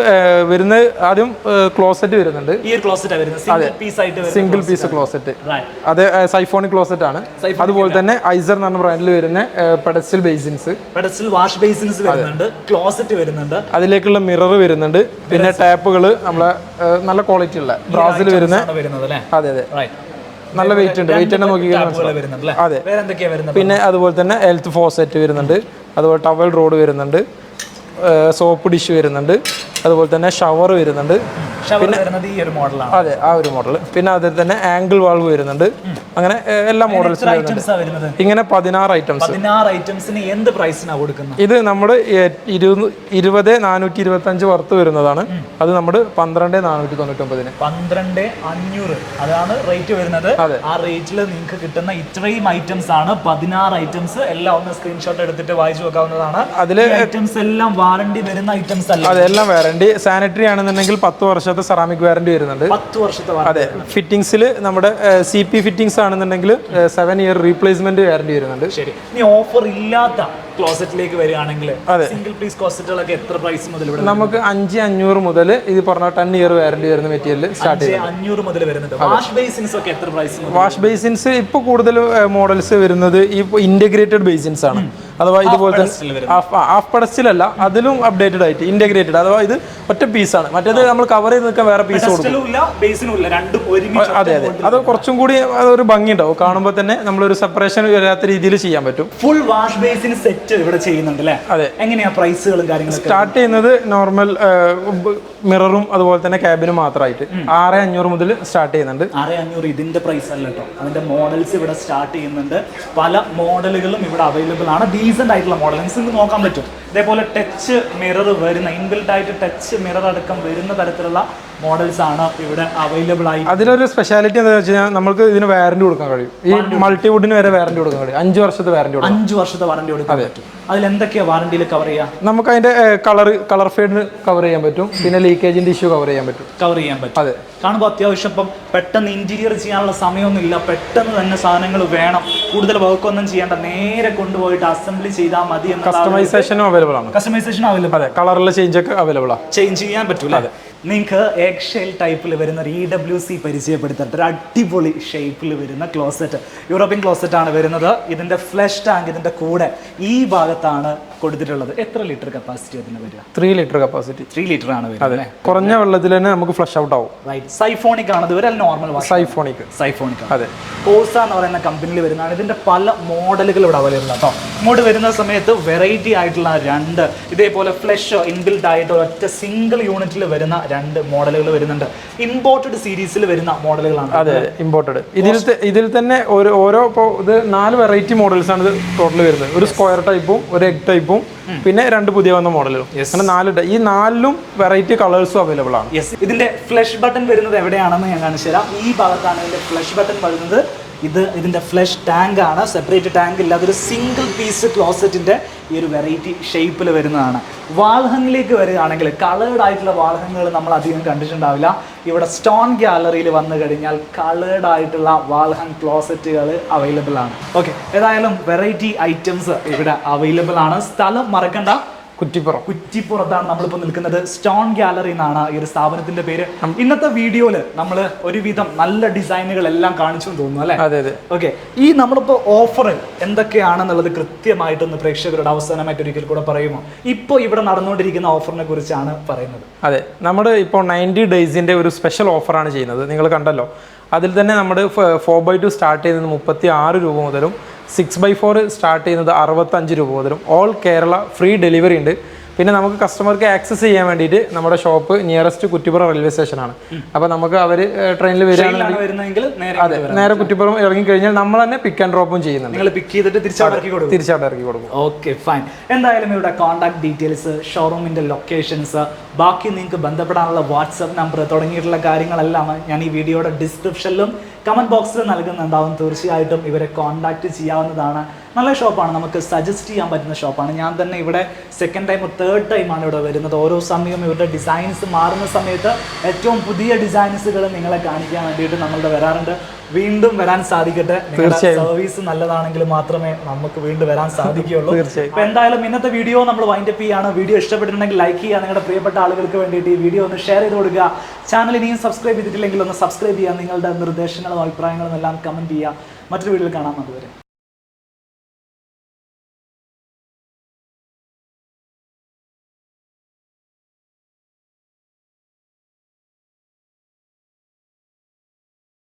വരുന്ന ആദ്യം ക്ലോസറ്റ് വരുന്നുണ്ട്. ഈ ഒരു ക്ലോസറ്റ് വരുന്നത് സിംഗിൾ പീസ് ആയിട്ട്, സിംഗിൾ പീസ് ക്ലോസറ്റ്. അത് സൈഫോണിക് ക്ലോസറ്റ് ആണ്. അതുപോലെ തന്നെ ഐസർ എന്ന ബ്രാൻഡിൽ വരുന്ന pedestal basins, pedestal wash basins വരുന്നുണ്ട്, ക്ലോസറ്റ് വരുന്നുണ്ട്, അതിലേക്കുള്ള മിറർ വരുന്നുണ്ട്, പിന്നെ ടാപ്പുകൾ നമ്മളെ നല്ല ക്വാളിറ്റി ഉള്ള ബ്രാസിൽ വരുന്ന. അതെ അതെ, നല്ല വെയിറ്റ് ഉണ്ട്. വെയിറ്റ് തന്നെ നോക്കി. അതെ, പിന്നെ അതുപോലെ തന്നെ ഹെൽത്ത് ഫോസെറ്റ് വരുന്നുണ്ട്, അതുപോലെ ടവൽ റോഡ് വരുന്നുണ്ട്, സോപ്പ് ഡിഷ് വരുന്നുണ്ട്, അതുപോലെ തന്നെ ഷവർ വരുന്നുണ്ട്. പിന്നെ വരുന്നത് ഈ ഒരു മോഡലാണ്. അതെ, ആ ഒരു മോഡൽ. പിന്നെ അതിൽ തന്നെ ആംഗിൾ വാൾവ് വരുന്നുണ്ട്. അങ്ങനെ എല്ലാ മോഡൽസും വരുന്നത് ഇങ്ങനെ 16 ഐറ്റംസ്. 16 ഐറ്റംസിന് എന്ത് പ്രൈസിനാണ് കൊടുക്കുന്നത്? ഇത് നമ്മൾ 20,425 വർത്ത് വരുന്നതാണ്. അത് നമ്മൾ 12,499. 12,500 അതാണ് റേറ്റ് വരുന്നത്. ആ റേറ്റിൽ നിങ്ങൾക്ക് കിട്ടുന്ന ഇത്രയും ഐറ്റംസ് ആണ്. 16 ഐറ്റംസ് എല്ലാം ഒന്ന് സ്ക്രീൻഷോട്ട് എടുത്തിട്ട് വായിച്ചു നോക്കാവുന്നതാണ്. അതിൽ ഐറ്റംസ് എല്ലാം വാറണ്ടി വരുന്ന ഐറ്റംസ് അല്ല, അതെല്ലാം വാറണ്ടി. സാനിറ്ററി ആണെന്നുണ്ടെങ്കിൽ 10 വർഷത്തെ സെറാമിക് വാറണ്ടി വരുന്നുണ്ട്. 10 വർഷത്തെ. അതെ, ഫിറ്റിംഗ്സിൽ നമ്മുടെ CP ഫിറ്റിംഗ്സ് ആണെന്നുണ്ടെങ്കിൽ 7 ഇയർ റീപ്ലേസ്മെന്റ് വാറണ്ടി വരുന്നുണ്ട്. ശരി, ഇനി ഓഫർ ഇല്ലാത്ത ക്ലോസറ്റിലേക്ക് വരികയാണെങ്കിൽ സിംഗിൾ പീസ് ക്ലോസറ്റുകളൊക്കെ എത്ര പ്രൈസ് മുതൽ ഇവിടെ? നമുക്ക് 5,500 മുതൽ ഇത് പറഞ്ഞ 10 ഇയർ വാറണ്ടി വരുന്ന മെറ്റീരിയൽ സ്റ്റാർട്ട് ചെയ്യുന്നത്. 5,500 മുതൽ വരുന്നുണ്ട്. വാഷ് ബേസിൻസ് ഒക്കെ എത്ര പ്രൈസ്? വാഷ് ബേസിൻസ് ഇപ്പോൾ കൂടുതൽ മോഡൽസ് വരുന്നത് ഈ ഇന്റഗ്രേറ്റഡ് ബേസിൻസ് ആണ്. അഥവാ ഇതുപോലെ ഹാഫ് പെഡസ്റ്റലല്ല, അതിലും അപ്ഡേറ്റഡ് ആയിട്ട് ഇന്റഗ്രേറ്റഡ്. അഥവാ ഇത് ഒറ്റ പീസാണ്. മറ്റേത് നമ്മൾ കവർ ചെയ്ത് നിൽക്കാൻ വേറെ പീസ് കൊടുക്കും. അതെ അതെ, അത് കുറച്ചും കൂടി അതൊരു ഭംഗി ഉണ്ടാവും. കാണുമ്പോൾ തന്നെ നമ്മളൊരു സെപ്പറേഷൻ വരാത്ത രീതിയിൽ ചെയ്യാൻ പറ്റും. ഫുൾ വാഷ് ബേസിൻ സെറ്റ് ഇവിടെ ചെയ്യുന്നുണ്ട് അല്ലേ? അതെ. എങ്ങനെയാ പ്രൈസുകളും കാര്യങ്ങളും? സ്റ്റാർട്ട് ചെയ്യുന്നത് നോർമൽ മിററും അതുപോലെ തന്നെ ക്യാബിനും മാത്രമായിട്ട് 6,500 മുതൽ സ്റ്റാർട്ട് ചെയ്യുന്നുണ്ട്. 6,500 ഇതിന്റെ പ്രൈസ് അല്ല കേട്ടോ, അതിന്റെ മോഡൽസ് ഇവിടെ സ്റ്റാർട്ട് ചെയ്യുന്നുണ്ട്. പല മോഡലുകളും ഇവിടെ അവൈലബിൾ ആണ്. ഡീസന്റ് ആയിട്ടുള്ള മോഡൽ നിങ്ങൾക്ക് നോക്കാൻ പറ്റും. ഇതേപോലെ ടച്ച് മിറർ വരുന്ന, ഇൻബിൽറ്റ് ആയിട്ട് ടച്ച് മിറർ അടക്കം വരുന്ന തരത്തിലുള്ള മോഡൽസ് ആണ് ഇവിടെ അവൈലബിൾ ആയി. അതിലൊരു സ്പെഷ്യാലിറ്റി എന്താ വെച്ച് കഴിഞ്ഞാൽ നമുക്ക് ഇതിന് വാറന്റി കൊടുക്കാൻ കഴിയും. ഈ മൾട്ടിവുഡിന് വരെ വാറന്റി കൊടുക്കാൻ കഴിയും. 5 വർഷത്തെ വാറന്റി കൊടുക്കും. 5 വർഷത്തെ വാറന്റി കൊടുക്കാൻ പറ്റും. അതിൽ എന്തൊക്കെയാ വാറന്റിയിൽ കവർ ചെയ്യാം? നമുക്ക് അതിന്റെ കളർ ഫേഡിന് കവർ ചെയ്യാൻ പറ്റും. പിന്നെ ലീക്കേജിന്റെ ഇഷ്യൂ കവർ ചെയ്യാൻ പറ്റും. അതെ, കാണുമ്പോൾ അത്യാവശ്യം ഇപ്പം പെട്ടെന്ന് ഇന്റീരിയർ ചെയ്യാനുള്ള സമയമൊന്നുമില്ല, പെട്ടെന്ന് തന്നെ സാധനങ്ങൾ വേണം, കൂടുതൽ വർക്കൊന്നും ചെയ്യേണ്ട, നേരെ കൊണ്ടുപോയിട്ട് അസംബ്ലി ചെയ്താൽ മതി. കസ്റ്റമൈസേഷനും അവൈലബിൾ ആണ്. അതെ, കളറിലെ ചേഞ്ച് ഒക്കെ അവൈലബിൾ ആണ്. ചേഞ്ച് ചെയ്യാൻ പറ്റൂല. നിങ്ങൾക്ക് എഗ്ഷെൽ ടൈപ്പിൽ വരുന്ന ഒരു EWC പരിചയപ്പെടുത്തിട്ട് ഒരു അടിപൊളി ഷേപ്പിൽ വരുന്ന ക്ലോസറ്റ്, യൂറോപ്യൻ ക്ലോസറ്റ് ആണ് വരുന്നത്. ഇതിന്റെ ഫ്ലഷ് ടാങ്ക് ഇതിന്റെ കൂടെ ഈ ഭാഗത്താണ് കൊടുത്തിട്ടുള്ളത്. എത്ര ലിറ്റർ കപ്പാസിറ്റി അതിന് വരിക? 3 ലിറ്റർ കപ്പാസിറ്റി. 3 ലിറ്റർ ആണ് വരുന്നത്. കുറഞ്ഞ വെള്ളത്തിൽ തന്നെ നമുക്ക് ഫ്ലഷ് ഔട്ട് ആവും. സൈഫോണിക് ആണ് ഇത്, നോർമൽ സൈഫോണിക്. അതെ, കോസ എന്ന് പറയുന്ന കമ്പനിയിൽ വരുന്നതാണ്. ഇതിന്റെ പല മോഡലുകൾ ഇവിടെ അവൈലബിൾ ആണ് കേട്ടോ. ഇങ്ങോട്ട് വരുന്ന സമയത്ത് വെറൈറ്റി ആയിട്ടുള്ള 2 ഇതേപോലെ ഫ്ലഷ് ഇൻബിൽറ്റ് ആയിട്ട് ഒറ്റ സിംഗിൾ യൂണിറ്റിൽ വരുന്ന 2 മോഡലുകൾ വരുന്നുണ്ട്. ഇമ്പോർട്ടഡ് സീരീസിൽ വരുന്ന മോഡലുകളാണ്. അതെ, ഇമ്പോർട്ടഡ്. ഇതിൽ തന്നെ ഓരോ ഇപ്പോൾ ഇത് 4 വെറൈറ്റി മോഡൽസ് ആണ് ഇത് ടോട്ടൽ വരുന്നത്. ഒരു സ്ക്വയർ ടൈപ്പും ഒരു എഗ് ടൈപ്പും പിന്നെ 2 പുതിയ വന്ന മോഡലും. അങ്ങനെ 4 ഈ 4ലും വെറൈറ്റി കളേഴ്സും അവൈലബിൾ ആണ്. ഇതിന്റെ ഫ്ലഷ് ബട്ടൺ വരുന്നത് എവിടെയാണെന്ന് ഞാൻ കാണിച്ചു തരാം. ഈ ഭാഗത്താണ് ഇതിന്റെ ഫ്ലഷ് ബട്ടൺ വരുന്നത്. ഇതിന്റെ ഫ്ലഷ് ടാങ്ക് ആണ്, സെപ്പറേറ്റ് ടാങ്ക് ഇല്ല. അതൊരു സിംഗിൾ പീസ് ക്ലോസറ്റിന്റെ ഈ ഒരു വെറൈറ്റി ഷേപ്പിൽ വരുന്നതാണ്. വാൾഹങ്ങിലേക്ക് വരികയാണെങ്കിൽ കളേർഡ് ആയിട്ടുള്ള വാൾഹങ്ങുകൾ നമ്മൾ അധികം കണ്ടിട്ടുണ്ടാവില്ല. ഇവിടെ സ്റ്റോൺ ഗാലറിയിൽ വന്നു കഴിഞ്ഞാൽ കളേർഡ് ആയിട്ടുള്ള വാൾഹങ് ക്ലോസറ്റുകൾ അവൈലബിൾ ആണ്. ഓക്കെ, ഏതായാലും വെറൈറ്റി ഐറ്റംസ് ഇവിടെ അവൈലബിൾ ആണ്. സ്ഥലം മറക്കണ്ട, കുറ്റിപ്പുറത്താണ് നമ്മളിപ്പോൾ നിൽക്കുന്നത്. സ്റ്റോൺ ഗാലറി എന്നാണ് ഈ ഒരു സ്ഥാപനത്തിന്റെ പേര്. ഇന്നത്തെ വീഡിയോയിൽ നമ്മൾ ഒരുവിധം നല്ല ഡിസൈനുകൾ എല്ലാം കാണിച്ചു തോന്നുന്നു അല്ലേ? അതെ അതെ. ഓക്കെ, ഈ നമ്മളിപ്പോൾ ഓഫർ എന്തൊക്കെയാണെന്നുള്ളത് കൃത്യമായിട്ടൊന്ന് പ്രേക്ഷകരുടെ അവസാനമായിട്ട് ഒരിക്കൽ കൂടെ പറയുമോ? ഇപ്പോൾ ഇവിടെ നടന്നുകൊണ്ടിരിക്കുന്ന ഓഫറിനെ കുറിച്ചാണ് പറയുന്നത്. അതെ, നമ്മുടെ ഇപ്പോൾ 90 ഡേയ്സിന്റെ ഒരു സ്പെഷ്യൽ ഓഫറാണ് ചെയ്യുന്നത്. നിങ്ങൾ കണ്ടല്ലോ, അതിൽ തന്നെ നമ്മുടെ 4x2 സ്റ്റാർട്ട് ചെയ്യുന്നത് 36 രൂപ മുതലും 6x4 സ്റ്റാർട്ട് ചെയ്യുന്നത് 65 രൂപ മുതലും ഓൾ കേരള ഫ്രീ ഡെലിവറി ഉണ്ട്. പിന്നെ നമുക്ക് കസ്റ്റമർക്ക് ആക്സസ് ചെയ്യാൻ വേണ്ടിയിട്ട് നമ്മുടെ ഷോപ്പ് നിയറസ്റ്റ് കുറ്റിപ്പുറം റെയിൽവേ സ്റ്റേഷനാണ്. അപ്പോൾ നമുക്ക് അവർ ട്രെയിനിൽ വരികയാണെങ്കിൽ അതെ, നേരെ കുറ്റിപ്പുറം ഇറങ്ങിക്കഴിഞ്ഞാൽ നമ്മൾ തന്നെ പിക്ക് ആൻഡ് ഡ്രോപ്പും ചെയ്യുന്നുണ്ട്. തിരിച്ചായിട്ട് ഇറക്കി കൊടുക്കും. Okay, fine. എന്തായാലും ഇവിടെ കോൺടാക്ട് ഡീറ്റെയിൽസ്, ഷോറൂമിന്റെ ലൊക്കേഷൻസ്, ബാക്കി നിങ്ങൾക്ക് ബന്ധപ്പെടാനുള്ള വാട്സപ്പ് നമ്പർ തുടങ്ങിയിട്ടുള്ള കാര്യങ്ങളെല്ലാം ഞാൻ ഈ വീഡിയോയുടെ ഡിസ്ക്രിപ്ഷനിലും കമന്റ് ബോക്സിൽ നൽകുന്നുണ്ടാവും. തീർച്ചയായിട്ടും ഇവരെ കോൺടാക്ട് ചെയ്യാവുന്നതാണ്. നല്ല ഷോപ്പാണ്, നമുക്ക് സജസ്റ്റ് ചെയ്യാൻ പറ്റുന്ന ഷോപ്പാണ്. ഞാൻ തന്നെ ഇവിടെ സെക്കൻഡ് ടൈം 3rd ടൈമാണ് ഇവിടെ വരുന്നത്. ഓരോ സമയവും ഇവരുടെ ഡിസൈൻസ് മാറുന്ന സമയത്ത് ഏറ്റവും പുതിയ ഡിസൈൻസുകൾ നിങ്ങളെ കാണിക്കാൻ വേണ്ടിയിട്ട് നമ്മളുടെ വരാറുണ്ട്. വീണ്ടും വരാൻ സാധിക്കട്ടെ. സർവീസ് നല്ലതാണെങ്കിൽ മാത്രമേ നമുക്ക് വീണ്ടും വരാൻ സാധിക്കുകയുള്ളൂ. അപ്പൊ എന്തായാലും ഇന്നത്തെ വീഡിയോ നമ്മൾ വൈൻഡപ്പ് ചെയ്യാണ്. വീഡിയോ ഇഷ്ടപ്പെട്ടിട്ടുണ്ടെങ്കിൽ ലൈക്ക് ചെയ്യുക, നിങ്ങളുടെ പ്രിയപ്പെട്ട ആളുകൾക്ക് വേണ്ടിയിട്ട് ഈ വീഡിയോ ഒന്ന് ഷെയർ ചെയ്ത് കൊടുക്കുക. ചാനൽ ഇനിയും സബ്സ്ക്രൈബ് ചെയ്തിട്ടില്ലെങ്കിൽ ഒന്ന് സബ്സ്ക്രൈബ് ചെയ്യുക. നിങ്ങളുടെ നിർദ്ദേശങ്ങളും അഭിപ്രായങ്ങളും എല്ലാം കമന്റ് ചെയ്യുക. മറ്റൊരു വീഡിയോയിൽ കാണാം. അതുവരെ.